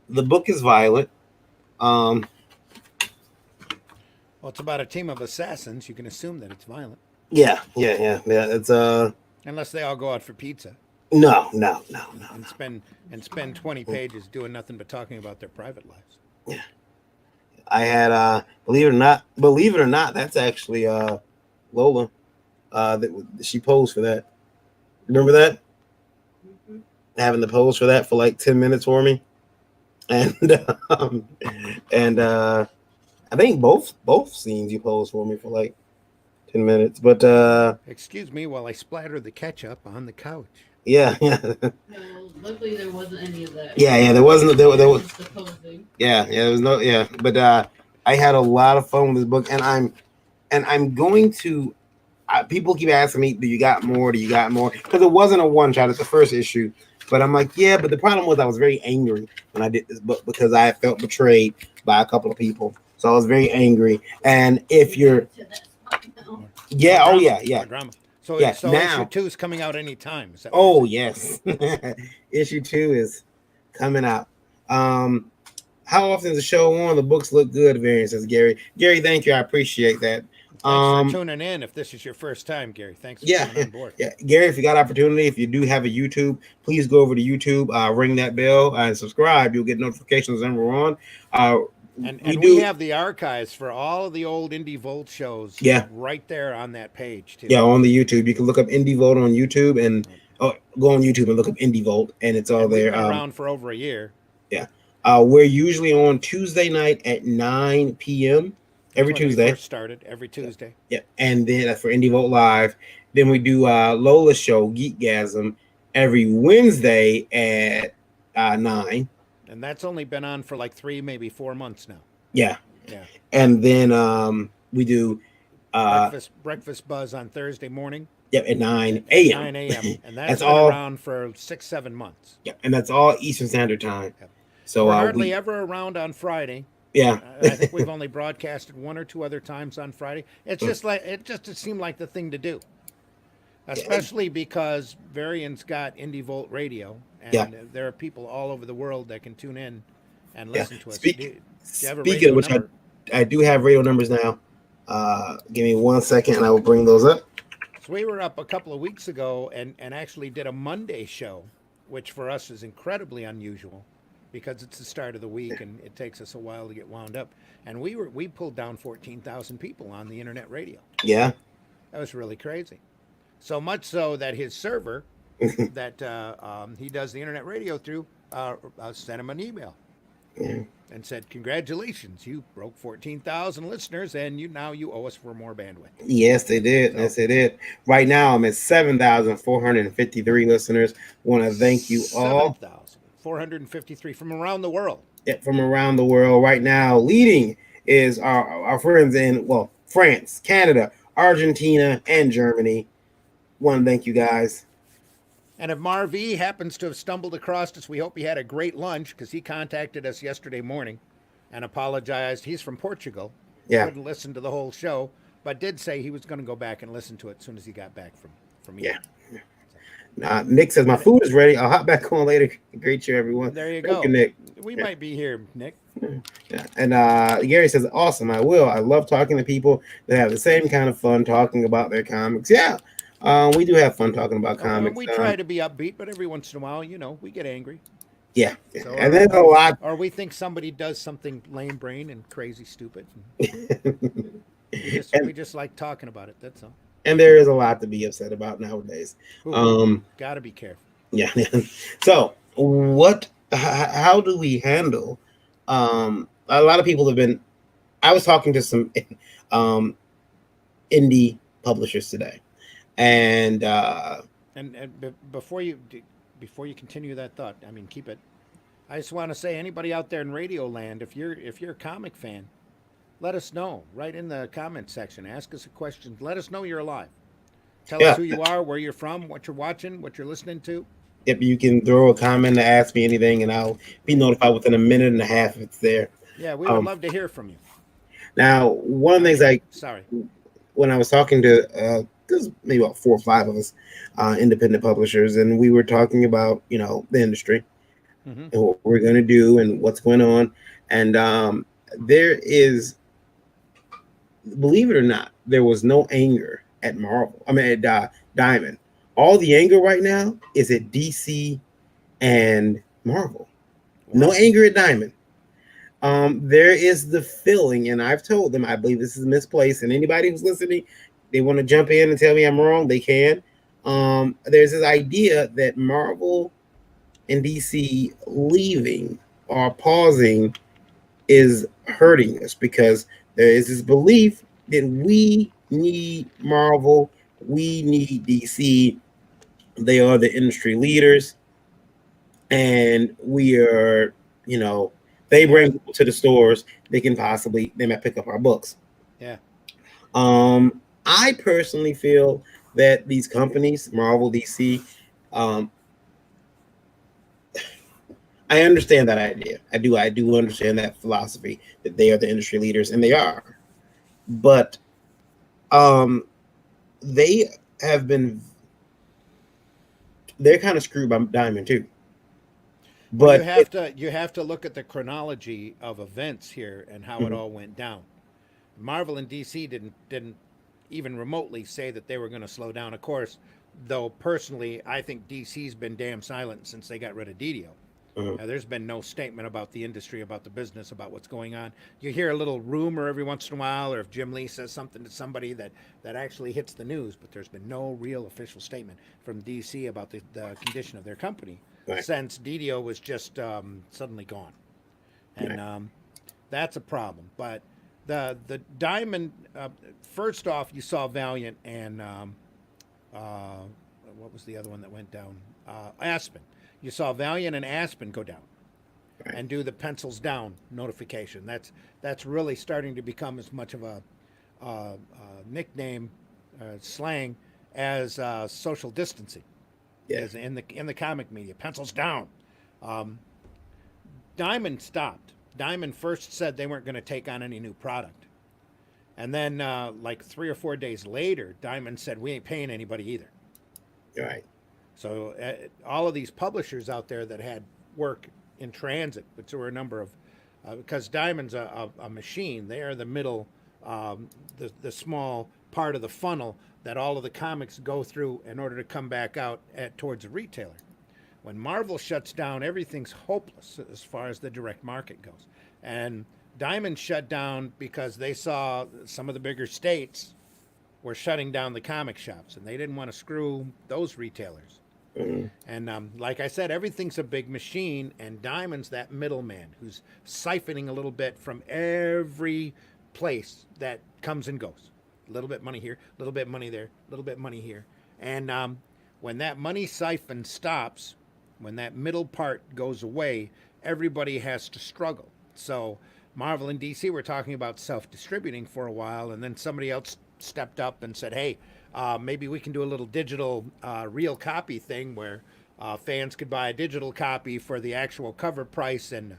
the book is violent. Well, it's about a team of assassins. You can assume that it's violent, Yeah. It's unless they all go out for pizza no. and spend 20 pages doing nothing but talking about their private lives. Yeah, I had believe it or not, that's actually Lola. That she posed for that. Remember that? Mm-hmm. Having to pose for that for like 10 minutes for me, and I think both scenes you posed for me for like 10 minutes. But Excuse me while I splatter the ketchup on the couch. yeah. No, luckily there wasn't any of that. Yeah, there wasn't there was Just the posing. there was no, but I had a lot of fun with this book, and I'm going to people keep asking me, do you got more, because it wasn't a one shot, it's the first issue. But I'm like, yeah, but the problem was I was very angry when I did this book because I felt betrayed by a couple of people, so I was very angry. And if you're To that spot now. yeah, More oh drama, yeah, more drama. So, Yeah, so now- issue 2 is coming out anytime. Is that oh yes. Issue 2 is coming out. How often is the show on? The books look good, Variant, says Gary. Gary, thank you, I appreciate that. Thanks for tuning in. If this is your first time, Gary, thanks for coming on board. Yeah, Gary, if you got opportunity, if you do have a YouTube, please go over to YouTube, ring that bell, and subscribe. You'll get notifications when we're on. And we have the archives for all of the old Indie Volt shows. Yeah. Right there on that page too. Yeah, on the YouTube. You can look up Indie Volt on YouTube, and go on YouTube and look up Indie Volt, and it's all And we've there. been around for over a year. We're usually on Tuesday night at 9 p.m. every That's when we Tuesday. first started every Tuesday. Yeah, and then that's for Indie Vote Live. Then we do Lola's show, Geekgasm, every Wednesday at 9. And that's only been on for like 3, maybe 4 months now. Yeah. Yeah. And then we do Breakfast Buzz on Thursday morning. at 9 a.m. 9 a.m. And that's That's been all. around for 6-7 months. Yeah, and that's all Eastern Standard Time. Yep. So We're hardly ever around on Friday. yeah. I think we've only broadcasted 1 or 2 other times on Friday. It's just like it seemed like the thing to do, especially because Varian's got Indie Volt Radio, and there are people all over the world that can tune in and listen to us. Do you have a Speaking radio of which, number? I do have radio numbers now. Give me 1 second, and I will bring those up. So we were up a couple of weeks ago and actually did a Monday show, which for us is incredibly unusual because it's the start of the week and it takes us a while to get wound up. And we pulled down 14,000 people on the internet radio. Yeah. That was really crazy. So much so that his server that he does the internet radio through sent him an email. Yeah. and said, "Congratulations, you broke 14,000 listeners, and you owe us for more bandwidth." Yes, they did. So Yes, they did. Right now, I'm at 7,453 listeners. Want to thank you all 7,453 from around the world. from around the world. Right now, leading is our friends in, well, France, Canada, Argentina, and Germany. Want to thank you guys. And if Marv E happens to have stumbled across us, we hope he had a great lunch, because he contacted us yesterday morning and apologized. He's from Portugal, Yeah. couldn't listen to the whole show, but did say he was going to go back and listen to it as soon as he got back from Yeah. Egypt. Nick says, my And food is ready. I'll hop back on later. Great show, everyone. there you Thank go. you, Nick. We Yeah. might be here, Nick. Yeah. And Gary says, awesome. I will. I love talking to people that have the same kind of fun talking about their comics. Yeah. We do have fun talking about comics. We try to be upbeat, but every once in a while, we get angry. Yeah. So, And there's a lot. Or we think somebody does something lame brain and crazy stupid. We just like talking about it. That's all. And there is a lot to be upset about nowadays. Gotta be careful. Yeah. So how do we handle a lot of people have been, I was talking to some indie publishers today, and before you continue that thought, I mean, keep it. I just want to say, anybody out there in Radio Land, if you're a comic fan, let us know right in the comment section. Ask us a question. Let us know you're alive. Tell us who you are, where you're from, what you're watching, what you're listening to. Yep, you can throw a comment to ask me anything, and I'll be notified within a minute and a half if it's there. Yeah, we would love to hear from you. Now, one of the things when I was talking to there's maybe about 4 or 5 of us, independent publishers, and we were talking about the industry and what we're going to do and what's going on, and there is, believe it or not, there was no anger at Marvel. I mean, at Diamond. All the anger right now is at DC and Marvel. Wow. No anger at Diamond. There is the feeling, and I've told them, I believe this is misplaced, and anybody who's listening, they want to jump in and tell me I'm wrong, they can. There's this idea that Marvel and DC leaving or pausing is hurting us, because there is this belief that we need Marvel, we need DC. They are the industry leaders, and we are, they bring people to the stores. They might pick up our books. Yeah. I personally feel that these companies, Marvel, DC, I understand that idea. I do understand that philosophy that they are the industry leaders, and they are. But they're kind of screwed by Diamond too. But you have to look at the chronology of events here and how it all went down. Marvel and DC didn't even remotely say that they were going to slow down. Of course, though personally, I think DC's been damn silent since they got rid of Didio. There's been no statement about the industry, about the business, about what's going on. You hear a little rumor every once in a while, or if Jim Lee says something to somebody that actually hits the news, but there's been no real official statement from DC about the condition of their company since Didio was just suddenly gone. And that's a problem. But the Diamond, first off, you saw Valiant and what was the other one that went down? Aspen. You saw Valiant and Aspen go down and do the pencils down notification. That's really starting to become as much of a nickname slang as social distancing. As in the comic media. Pencils down. Diamond stopped. Diamond first said they weren't going to take on any new product, and then like 3 or 4 days later, Diamond said we ain't paying anybody either. Right. So all of these publishers out there that had work in transit, which there were a number of, because Diamond's a machine. They are the middle, the small part of the funnel that all of the comics go through in order to come back out towards a retailer. When Marvel shuts down, everything's hopeless as far as the direct market goes. And Diamond shut down because they saw some of the bigger states were shutting down the comic shops, and they didn't want to screw those retailers. And like I said, everything's a big machine, and Diamond's that middleman who's siphoning a little bit from every place that comes and goes. A little bit money here, a little bit money there, a little bit money here. And when that money siphon stops, when that middle part goes away, everybody has to struggle. So Marvel and DC were talking about self-distributing for a while, and then somebody else stepped up and said, "Hey, maybe we can do a little digital real copy thing where fans could buy a digital copy for the actual cover price, and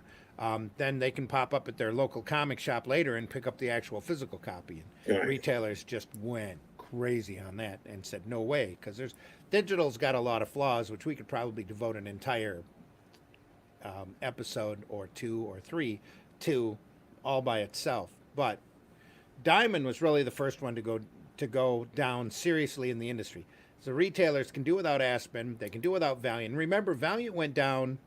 then they can pop up at their local comic shop later and pick up the actual physical copy." And Right. retailers just went crazy on that and said, "No way," because digital's got a lot of flaws, which we could probably devote an entire episode or two or three to all by itself. But Diamond was really the first one to go down seriously in the industry. So retailers can do without Aspen, they can do without Valiant. Remember, Valiant went down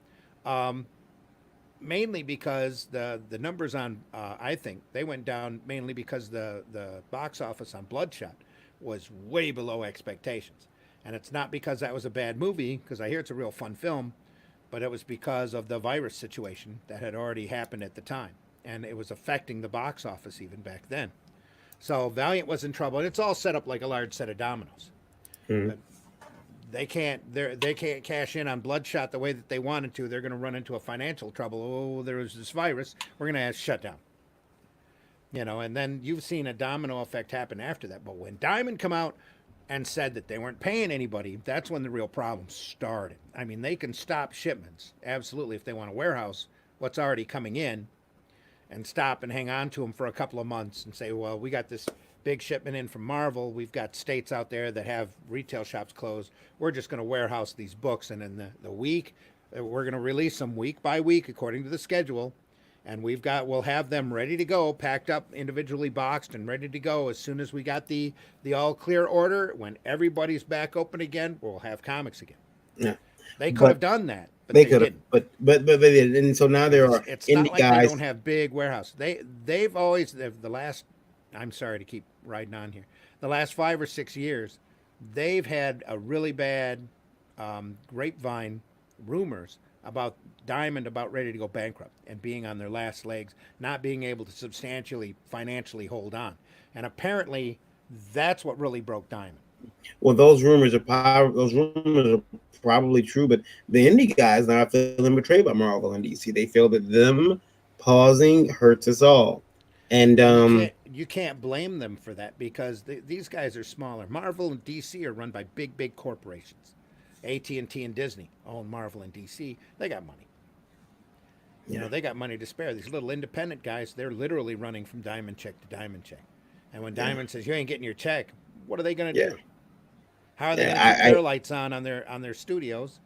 mainly because the numbers on I think they went down mainly because the box office on Bloodshot was way below expectations. And it's not because that was a bad movie, because I hear it's a real fun film, but it was because of the virus situation that had already happened at the time. And it was affecting the box office even back then. So Valiant was in trouble. And it's all set up like a large set of dominoes. But they can't cash in on Bloodshot the way that they wanted to. They're going to run into a financial trouble. Oh, there was this virus. We're going to have to shut down. And then you've seen a domino effect happen after that. But when Diamond come out and said that they weren't paying anybody, that's when the real problem started. I mean, they can stop shipments, absolutely, if they want to warehouse what's already coming in and stop and hang on to them for a couple of months and say, well, we got this big shipment in from Marvel. We've got states out there that have retail shops closed. We're just going to warehouse these books. And in the week, we're going to release them week by week according to the schedule. And we'll have them ready to go, packed up, individually boxed, and ready to go as soon as we got the all clear order. When everybody's back open again, we'll have comics again. Yeah. They could have done that, but they they could have. didn't. But they didn't. And so now there are It's indie not like guys. they don't have big warehouses. They've always the last. I'm sorry to keep riding on here. The last 5 or 6 years, they've had a really bad grapevine rumors about Diamond about ready to go bankrupt and being on their last legs, not being able to substantially financially hold on. And apparently that's what really broke Diamond. Well, those rumors are probably true, but the indie guys are feeling betrayed by Marvel and DC. They feel that them pausing hurts us all. And you can't blame them for that, because these guys are smaller. Marvel and DC are run by big corporations. AT&T and Disney own Marvel and DC. They got money. They got money to spare. These little independent guys, they're literally running from diamond check to diamond check. And when Diamond says you ain't getting your check, what are they going to do? How are they going to keep their lights on their studios?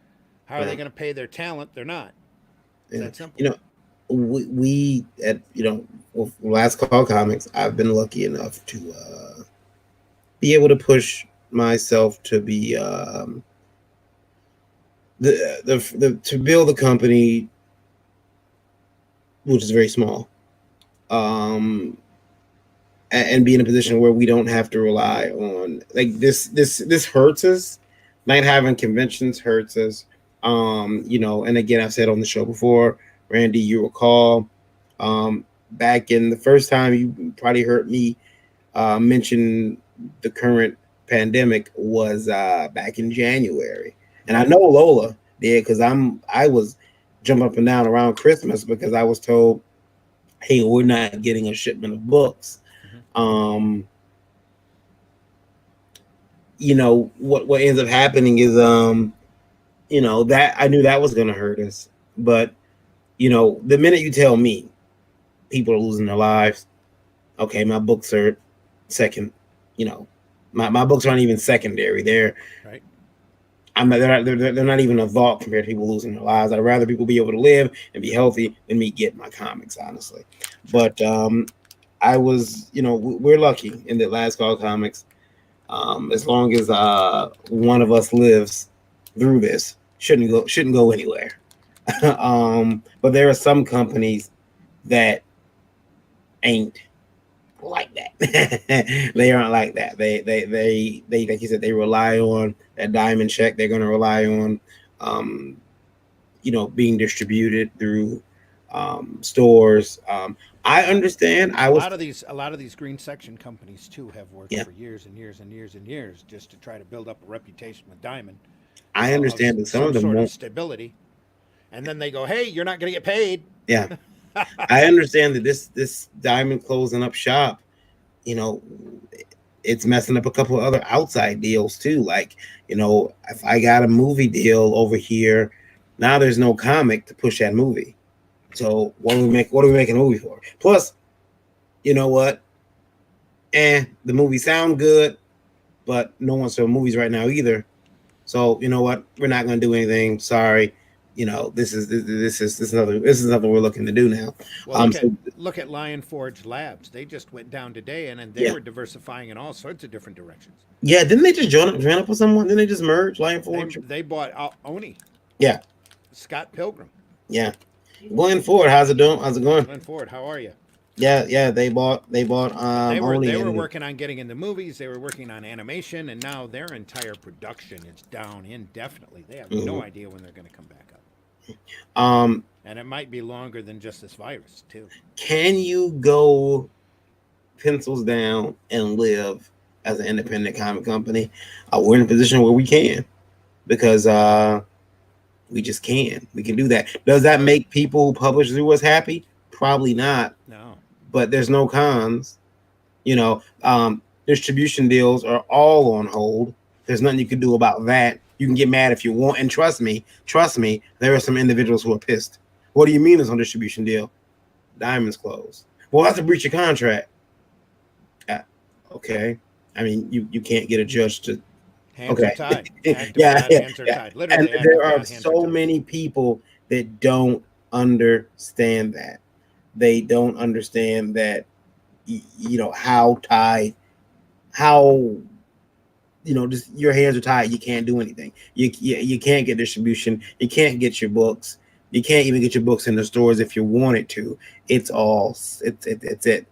How are they going to pay their talent? They're not. It's that simple. We at Last Call Comics, I've been lucky enough to be able to push myself to be to build a company which is very small, and be in a position where we don't have to rely on this hurts us. Not having conventions hurts us. And again, I've said on the show before, Randy, you recall, back in the first time you probably heard me mention the current pandemic was back in January. And I know Lola did, because I was jumping up and down around Christmas because I was told, hey, we're not getting a shipment of books. What ends up happening is that I knew that was gonna hurt us. But the minute you tell me people are losing their lives, okay, my books are second, my books aren't even secondary. They're right. They're not even a thought compared to people losing their lives. I'd rather people be able to live and be healthy than me get my comics, honestly. But I was, we're lucky in that Last Call Comics. As long as one of us lives through this, shouldn't go anywhere. But there are some companies that ain't. like that. They aren't like that. They like you said, they rely on that diamond check. They're going to rely on, um, being distributed through stores. I understand. A lot of these green section companies too have worked Yeah, for years and years and years and years just to try to build up a reputation with Diamond I of understand that some some of them sort of won't. stability, and then they go, "Hey, you're not going to get paid." Yeah, I understand that this diamond closing up shop, you know, it's messing up a couple of other outside deals too. Like, if I got a movie deal over here, now there's no comic to push that movie. So what are we making a movie for? Plus, you know what? The movies sound good, but no one's showing movies right now either. So you know what? We're not going to do anything. Sorry. This is nothing we're looking to do now. Well, look at Lion Forge Labs. They just went down today, and they Yeah, were diversifying in all sorts of different directions. yeah. Didn't they just join up with someone? Didn't they just merge Lion Forge? They bought Oni, Yeah, Scott Pilgrim. yeah. Going forward, how's it doing? How's it going? Glenn Ford, how are you? Yeah, yeah. They bought But Oni they were and working on getting in the movies. They were working on animation, and now their entire production is down indefinitely. They have no mhm. idea when they're going to come back up, um. and it might be longer than just this virus too. Can you go pencils down and live as an independent comic company? We're in a position where we can because we just can. We can do that. Does that make people who publish through us happy? Probably not. No, But there's no cons. Distribution deals are all on hold. There's nothing you can do about that. You can get mad if you want, and trust me, there are some individuals who are pissed. What do you mean there's no distribution deal? Diamond's closed. Well, that's a breach of contract. Uh, okay. I mean, you can't get a judge to. hands are Okay. tied. Act of Yeah, God, yeah, hands are yeah. tied. And Literally, act there of are God, hands are so tied. many people that don't understand that. They don't understand that, how tied, how, just your hands are tied. You can't do anything. You can't get distribution. You can't get your books. You can't even get your books in the stores if you wanted to. It's it.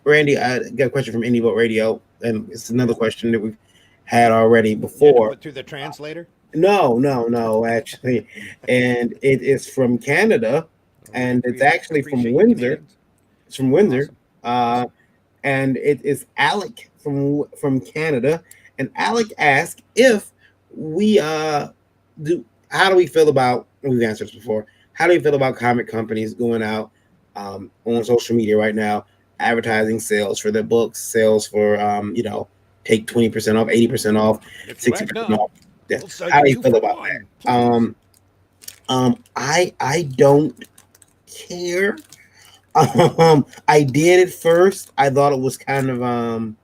Randy, I got a question from Indie Boat Radio, and it's another question that we've had already You had to before. put through the translator. No, actually, and it is from Canada, Well, we and it's actually from appreciate you Windsor. Canadians. It's from Windsor, Awesome, uh, awesome. and it is Alec from Canada. And Alec asked if we do. How do we feel about? We've answered this before. How do you feel about comic companies going out on social media right now, advertising sales for their books, sales for take 20% off, 80% off, If you act 60% now, off. Yeah. we'll sell How you do you two feel for about one, that? please. I don't care. I did at first. I thought it was kind of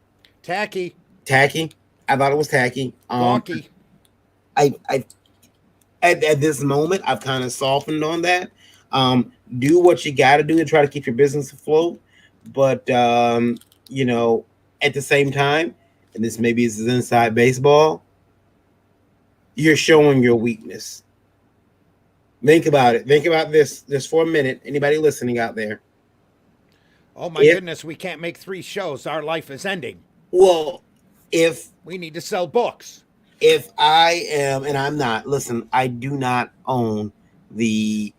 Tacky, tacky. I thought it was tacky. gawky. I at this moment I've kind of softened on that. Do what you got to do to try to keep your business afloat, but at the same time, and this maybe is inside baseball, you're showing your weakness. Think about it. Think about this just for a minute. Anybody listening out there? Oh my If goodness, we can't make 3 shows. Our life is ending. well, if We need to sell books. I am, and I'm not. Listen, I do not own the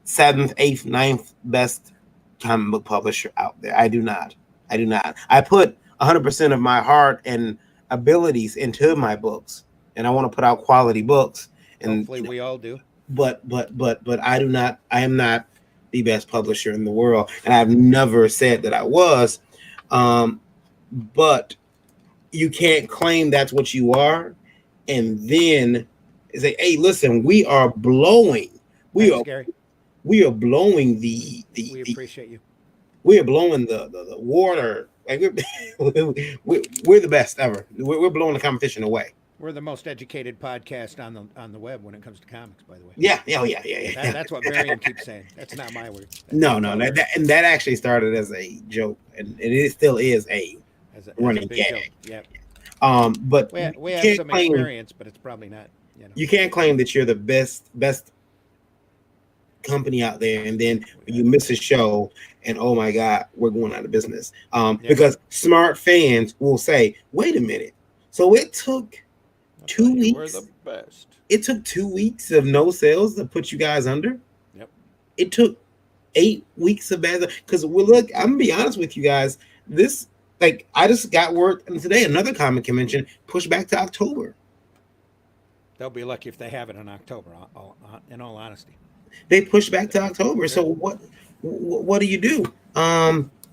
seventh, eighth, ninth best comic book publisher out there. I do not. I do not. I put 100% of my heart and abilities into my books, and I want to put out quality books. And Hopefully, we all do. but I do not. I am not the best publisher in the world, and I've never said that I was. Um, but you can't claim that's what you are, and then say, "Hey, listen, we are blowing. We Thanks, are Gary. we are blowing We appreciate you. we are blowing the water. Like we're the best ever. We're blowing the competition away." We're the most educated podcast on the web when it comes to comics, by the way. Yeah, yeah. That's what Varian keeps saying. That's not my words. No, that actually started as a joke, and it still is a As a running big gag. joke. Yep. But We you have can't some claim experience, but it's probably not. you can't claim that you're the best company out there, and then you miss a show, and oh my God, we're going out of business. Because smart fans will say, "Wait a minute." So it took 2 weeks. We're the best. It took 2 weeks of no sales to put you guys under. Yep. It took 8 weeks of bad. Because look, I'm gonna be honest with you guys. This, like, I just got word, and today another comic convention pushed back to October. They'll be lucky if they have it in October. In all honesty, they pushed back to October. So what do you do?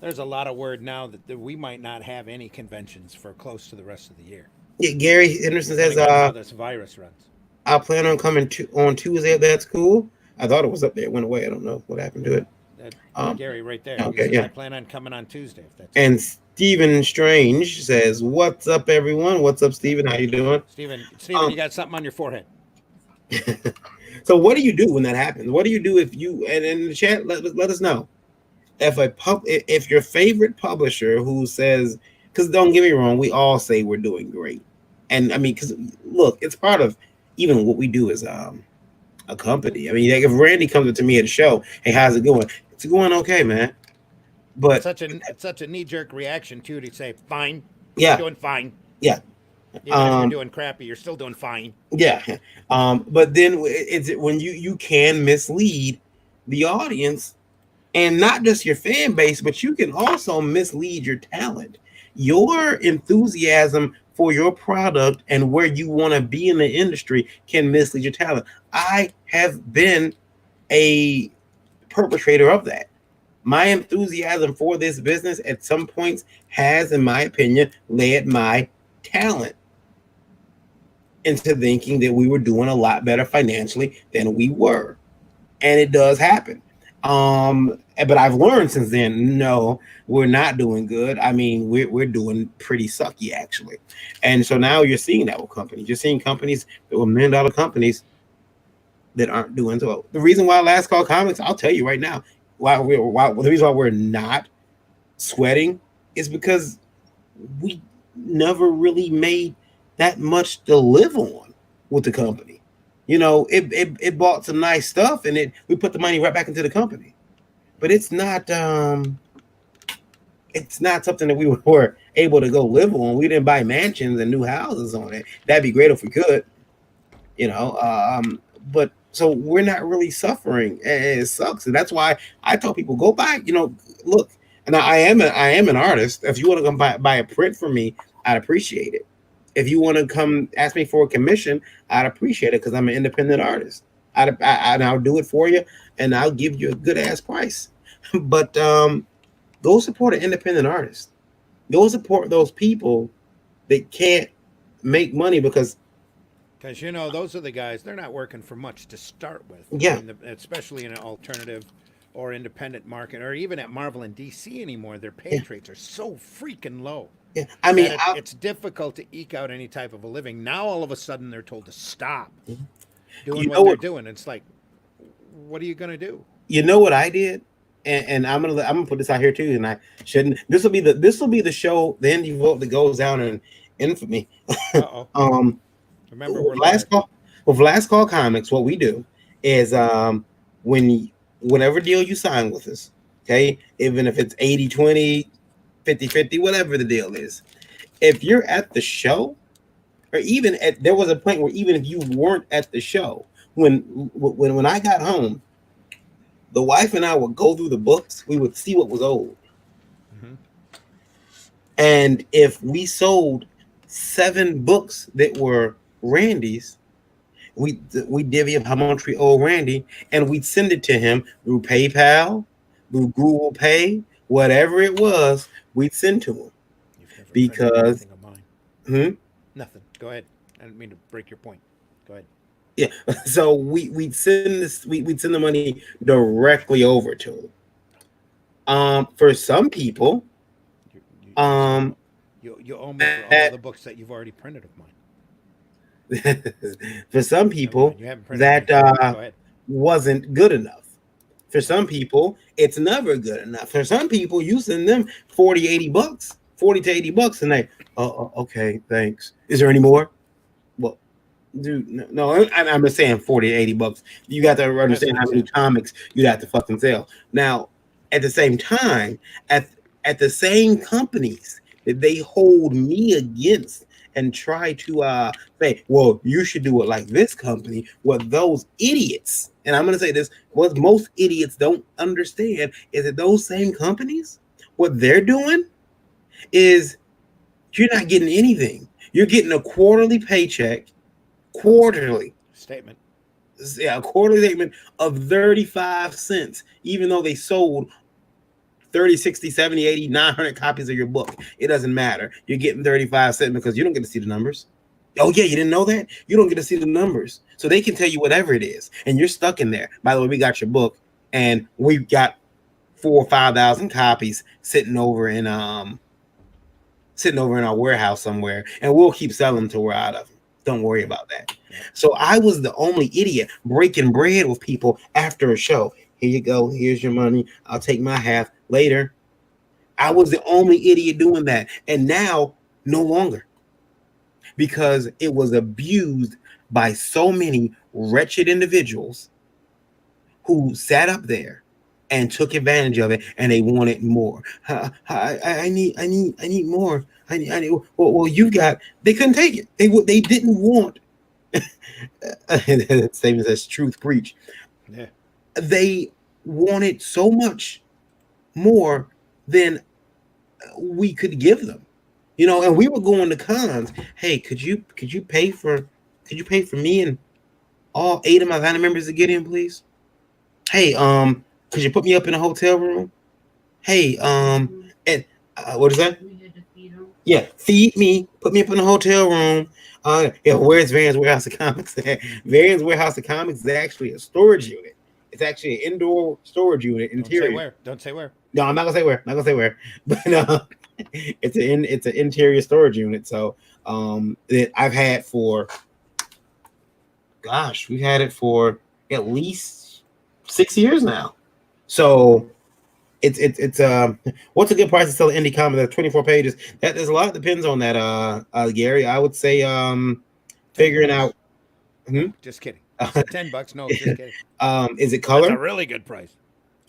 There's a lot of word now that we might not have any conventions for close to the rest of the year. Yeah, Gary Henderson says, how this virus runs. I plan on coming on Tuesday. That's cool. I thought it was up there. It went away. I don't know what happened to it. Gary, right there. Okay, yeah. I plan on coming on Tuesday. If that's and Stephen Strange says, "What's up, everyone? What's up, Stephen? How you doing?" Stephen, you got something on your forehead. So, what do you do when that happens? What do you do if you, and in the chat, let us know if your favorite publisher who says, because don't get me wrong, we all say we're doing great, and I mean, because look, it's part of even what we do as a company. I mean, like if Randy comes up to me at a show, hey, how's it going? It's going okay, man. But it's such a knee-jerk reaction too to say fine. Yeah, you're doing fine. Yeah, even if you're doing crappy, you're still doing fine. Yeah, but then it's when you can mislead the audience, and not just your fan base, but you can also mislead your talent. Your enthusiasm for your product and where you want to be in the industry can mislead your talent. I have been a perpetrator of that. My enthusiasm for this business at some points has, in my opinion, led my talent into thinking that we were doing a lot better financially than we were. And it does happen. But I've learned since then, no, we're not doing good. I mean, we're doing pretty sucky, actually. And so now you're seeing that with companies. You're seeing companies that were $1 million companies that aren't doing so well. The reason why Last Call Comics, I'll tell you right now, the reason why we're not sweating is because we never really made that much to live on with the company. You know, it bought some nice stuff, and we put the money right back into the company. But it's not something that we were able to go live on. We didn't buy mansions and new houses on it. That'd be great if we could, you know. But so we're not really suffering. It sucks, and that's why I tell people, go buy. You know, look, and I am an artist. If you want to come buy a print from me, I'd appreciate it. If you want to come ask me for a commission, I'd appreciate it because I'm an independent artist. I'll do it for you, and I'll give you a good ass price. But go support an independent artist. Go support those people that can't make money because you know those are the guys. They're not working for much to start with. Yeah, especially in an alternative or independent market, or even at Marvel and DC anymore. Their pay rates are so freaking low. Yeah, I mean, it's difficult to eke out any type of a living. Now all of a sudden they're told to stop doing what they're doing. It's like, what are you gonna do? You know what I did, and I'm gonna put this out here too, and I shouldn't. This will be the show, the indie vote that goes down in infamy. Remember, Last Call Comics. What we do is whatever deal you sign with us, okay, even if it's 80-20. 50-50, whatever the deal is. If you're at the show, or even there was a point where even if you weren't at the show, when I got home, the wife and I would go through the books. We would see what was old. Mm-hmm. And if we sold 7 books that were Randy's, we divvy up how much we owe Randy, and we'd send it to him through PayPal, through Google Pay, whatever it was. We'd send to him because nothing. Go ahead. I didn't mean to break your point. Go ahead. Yeah. So we'd send the money directly over to him. For some people, you owe me for all the books that you've already printed of mine. For some people, that wasn't good enough. For some people, it's never good enough. For some people, you send them $40 to $80, and they, okay, thanks. Is there any more? Well, dude, no, I'm just saying 40 to 80 bucks. You got to understand how many comics you'd have to fucking sell. Now, at the same time, at the same companies that they hold me against and try to say, well, you should do it like this company. What those idiots, and I'm gonna say this, what most idiots don't understand is that those same companies, what they're doing is you're not getting anything. You're getting a quarterly paycheck, quarterly statement. yeah, a quarterly statement of 35 cents, even though they sold 30, 60, 70, 80, 900 copies of your book. It doesn't matter. You're getting 35 cents because you don't get to see the numbers. Oh, yeah, you didn't know that? You don't get to see the numbers. So they can tell you whatever it is, and you're stuck in there. By the way, we got your book, and we've got 4,000 or 5,000 copies sitting over in our warehouse somewhere, and we'll keep selling them till we're out of them. Don't worry about that. So I was the only idiot breaking bread with people after a show. Here you go. Here's your money. I'll take my half later. I was the only idiot doing that. And now, no longer. Because it was abused by so many wretched individuals who sat up there and took advantage of it, and they wanted more. I need more. I need. Well, you got. They couldn't take it. They didn't want. That statement says truth preach. Yeah. They wanted so much more than we could give them, and we were going to cons. Hey, could you pay for me and all 8 of my family members to get in, please? Hey, could you put me up in a hotel room? Hey, and what is that? Yeah, feed me, put me up in a hotel room. Yeah, where's Van's Warehouse of Comics at? Van's Warehouse of Comics is actually a storage unit. It's actually an indoor storage unit. Interior. Don't say where. No, I'm not gonna say where. But it's an interior storage unit. So that I've had for, gosh, we've had it for at least 6 years now. So it's what's a good price to sell an indie comic that's 24 pages? That there's a lot that depends on that, Gary. I would say figuring out. Just kidding. $10. No, just kidding. Is it color? That's a really good price.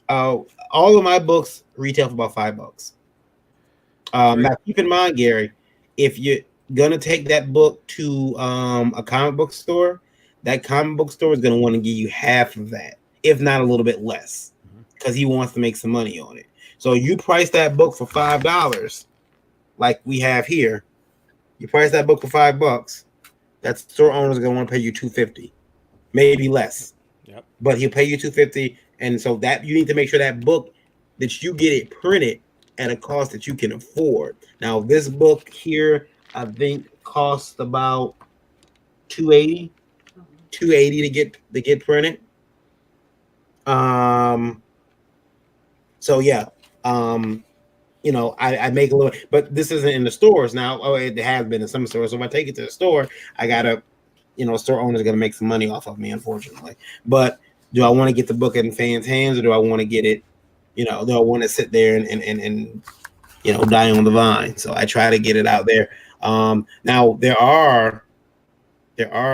All of my books retail for about $5. Now keep in mind, Gary, if you're gonna take that book to a comic book store, that comic book store is gonna want to give you half of that, if not a little bit less, because he wants to make some money on it. So you price that book for $5, like we have here. You price that book for $5. That store owner is gonna want to pay you $250, maybe less. Yep. But he'll pay you $250, and so that you need to make sure that book that you get it printed at a cost that you can afford. Now, this book here, I think, cost about $280 to get printed. So yeah, I make a little, but this isn't in the stores now. Oh, it has been in some stores. So if I take it to the store, I gotta, store owner's gonna make some money off of me, unfortunately. But do I want to get the book in fans' hands, or do I want to get it? Do I want to sit there and die on the vine? So I try to get it out there. Now there are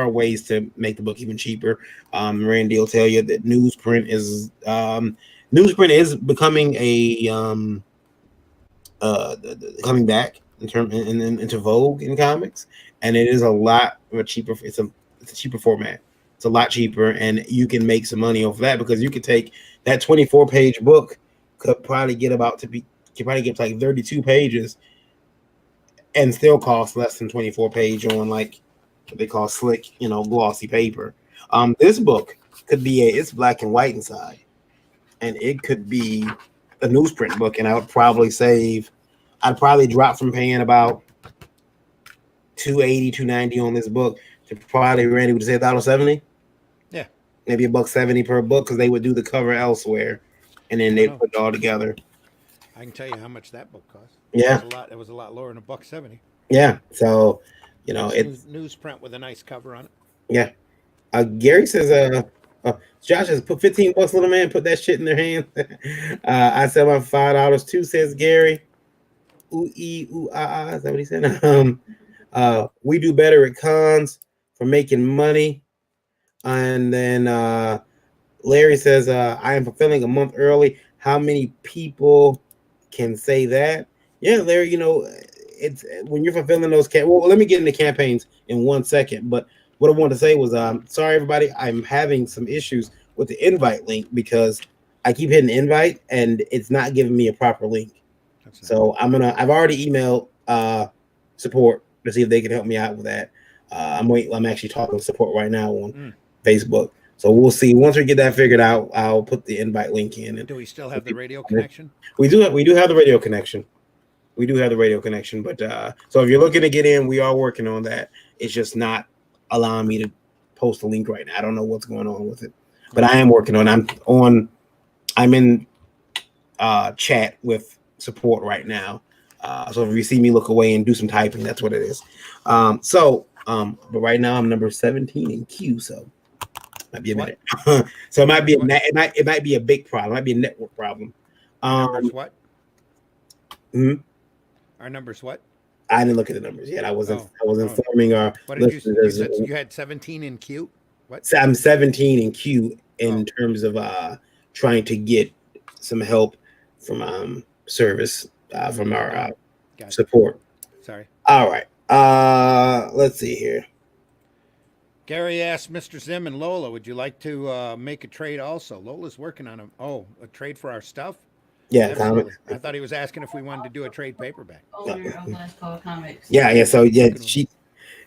ways to make the book even cheaper. Randy will tell you that newsprint is becoming a coming back into vogue in comics, and it is a lot of a cheaper. It's a cheaper format. It's a lot cheaper, and you can make some money off of that, because you could take that 24-page book, could probably get like 32 pages, and still cost less than 24 page on like what they call slick, glossy paper. This book could be it's black and white inside, and it could be a newsprint book, and I'd probably drop from paying about $280, $290 on this book to probably, Randy would say $1.70. Yeah, maybe $1.70 per book, because they would do the cover elsewhere, and then they put it all together. I can tell you how much that book cost. Yeah, it was a lot lower than $1.70. Yeah, so it's newsprint with a nice cover on it. Yeah, Gary says, Josh has put $15, little man, put that shit in their hands. I sell my $5 too, says Gary. Ooh, is that what he said? We do better at cons for making money. And then Larry says, I am fulfilling a month early. How many people can say that? Yeah, Larry, it's when you're fulfilling those well, let me get into campaigns in 1 second. But what I wanted to say was, sorry, everybody, I'm having some issues with the invite link because I keep hitting invite and it's not giving me a proper link. So I've already emailed support to see if they can help me out with that. I'm actually talking to support right now on Facebook. So we'll see. Once we get that figured out, I'll put the invite link in. And do we still have the radio connection? We do have the radio connection. We do have the radio connection, but so if you're looking to get in, we are working on that. It's just not allowing me to post a link right now. I don't know what's going on with it, but I am working on it. I'm in chat with support right now. So if you see me look away and do some typing, that's what it is. But right now I'm number 17 in queue, so might be a minute. So it might be it might be a big problem. It might be a network problem. Numbers what? Our numbers what? I didn't look at the numbers yet. I was informing our listeners. You had 17 in queue? What? So I'm 17 in queue in terms of trying to get some help from service from our support. Sorry. All right. Let's see here. Gary asked Mr. Zim and Lola, would you like to make a trade also? Lola's working on a trade for our stuff? Yeah, I thought he was asking if we wanted to do a trade paperback. Last Call Comics. Yeah. So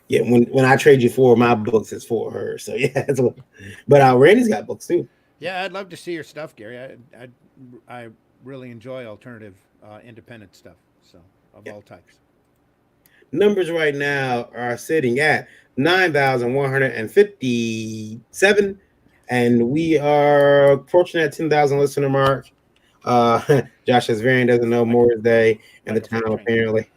when I trade you for my books, it's for her. So yeah, but Randy's got books too. Yeah, I'd love to see your stuff, Gary. I really enjoy alternative, independent stuff. So of all types. Numbers right now are sitting at 9,157, and we are approaching that 10,000 listener mark. Josh says Varian doesn't know Moore's Day and the town apparently.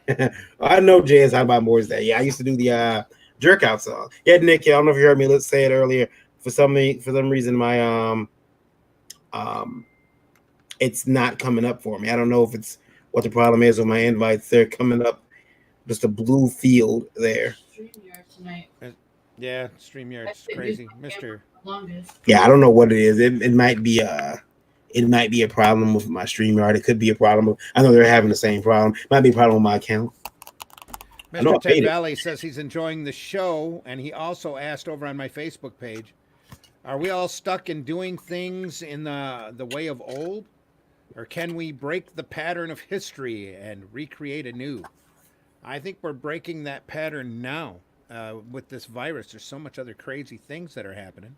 I know Jay is out about Moore's Day. Yeah, I used to do the jerk out song. Yeah, Nick, I don't know if you heard me. Let's say it earlier. For some reason, my it's not coming up for me. I don't know if it's what the problem is with my invites. They're coming up just a blue field there. StreamYard tonight. Yeah, StreamYard's crazy, Mister. Yeah, I don't know what it is. It might be a problem with my StreamYard. It could be a problem. I know they're having the same problem. Might be a problem with my account. Mr. Ted Valley says he's enjoying the show, and he also asked over on my Facebook page, are we all stuck in doing things in the way of old? Or can we break the pattern of history and recreate anew? I think we're breaking that pattern now with this virus. There's so much other crazy things that are happening.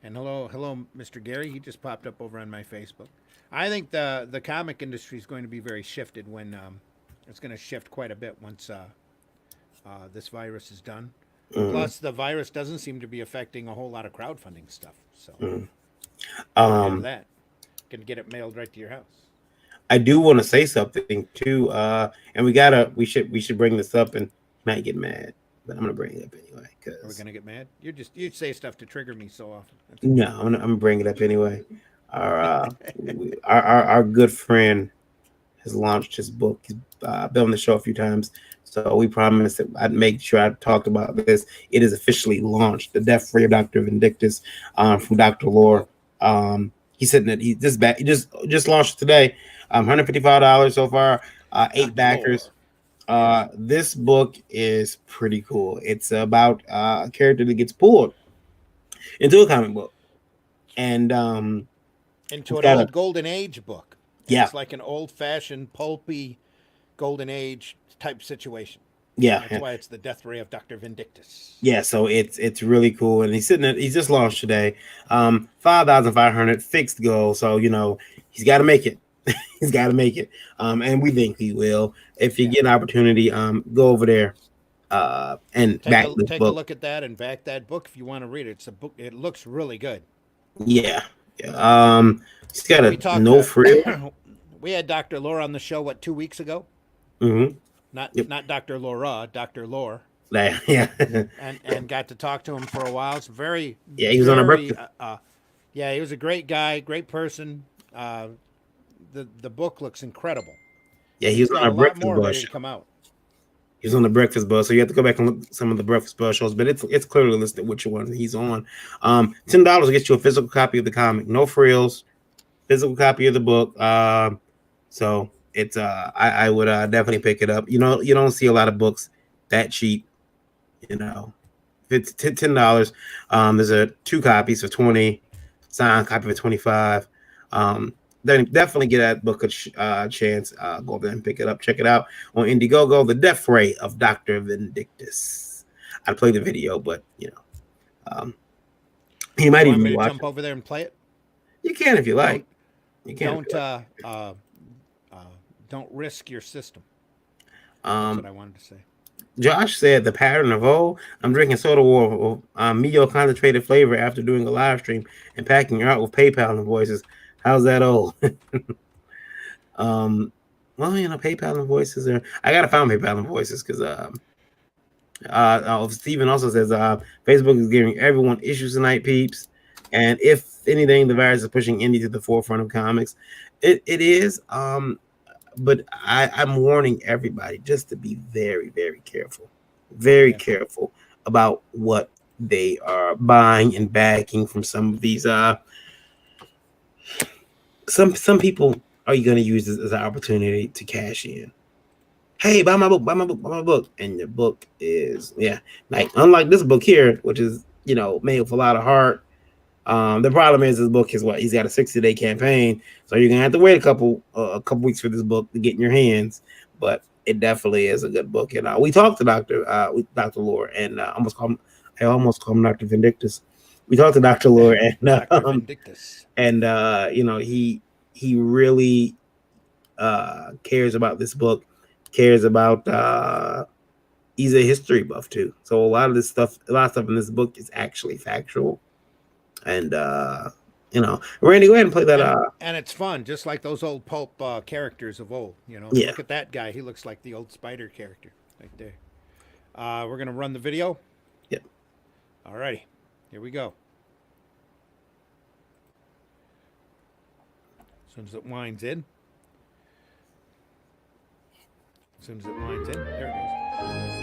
And hello, Mr. Gary. He just popped up over on my Facebook. I think the comic industry is going to be very shifted when it's going to shift quite a bit once this virus is done. Plus, the virus doesn't seem to be affecting a whole lot of crowdfunding stuff. So, that can get it mailed right to your house. I do want to say something too, and we should bring this up, and might get mad, but I'm gonna bring it up anyway. Are we gonna get mad? You say stuff to trigger me so often. No, I'm gonna bring it up anyway. Our good friend has launched his book. He's been on the show a few times, so we promised that I'd make sure I talked about this. It is officially launched. The Death Ray of Dr. Vindictus from Dr. Lore. He's sitting at he just launched today. $155 so far. 8 backers. This book is pretty cool. It's about a character that gets pulled into a comic book, and into an old Golden Age book. Yeah, it's like an old-fashioned pulpy Golden Age type situation. Yeah, that's why it's the Death Ray of Dr. Vindictus. Yeah, so it's really cool, and he's just launched today. 5,500 fixed goal, so he's got to make it. He's got to make it, and we think he will. If you get an opportunity, go over there and take a look at that and back that book if you want to read it. It's a book. It looks really good. Yeah. He's got a no frill. We had Dr. Lore on the show 2 weeks ago. Mm-hmm. Not Dr. Laura, Dr. Lore. Yeah. and got to talk to him for a while. It's very he was on a breakfast. He was a great guy, great person. The book looks incredible. Yeah, he was on a breakfast more bus. ready to come out. He's on the Breakfast Buzz, so you have to go back and look at some of the Breakfast Buzz shows. But it's clearly listed which one he's on. $10 gets you a physical copy of the comic, no frills, physical copy of the book. So it's I would definitely pick it up. You know, you don't see a lot of books that cheap. You know, if it's $10. There's a 2 copies for 20, signed copy for 25. Then definitely get that book a chance. Go over there and pick it up. Check it out on Indiegogo. The Death Ray of Dr. Vindictus. I played the video, but you know, he might You even want me to watch jump over there and play it? You can if you like. You can. Don't risk your system. That's what I wanted to say. Josh said the pattern of I'm drinking soda water Mio concentrated flavor after doing a live stream and packing it out with PayPal invoices. How's that old? Well, you know, PayPal invoices are. I gotta find PayPal invoices because Steven also says Facebook is giving everyone issues tonight, peeps. And if anything, the virus is pushing indie to the forefront of comics. It is. But I'm warning everybody just to be very, very careful. Very careful about what they are buying and backing from some of these some people are you going to use this as an opportunity to cash in. Hey, buy my book, buy my book, buy my book. And the book is, like unlike this book here, which is, you know, made with a lot of heart. The problem is this book is what he's got a 60-day campaign, so you're gonna have to wait a couple weeks for this book to get in your hands. But it definitely is a good book. And we talked to Dr. Lore, and I almost call him Dr. Vindictus. We talked to Dr. Lore, and Dr. Vindictus, and you know, he really cares about this book, cares about he's a history buff too. So a lot of stuff in this book is actually factual. And you know, Randy, go ahead and play that. And it's fun, just like those old pulp characters of old. You know, Yeah. Look at that guy; he looks like the old Spider character right there. We're gonna run the video. Yep. Alrighty, here we go. As soon as it winds in. There it goes.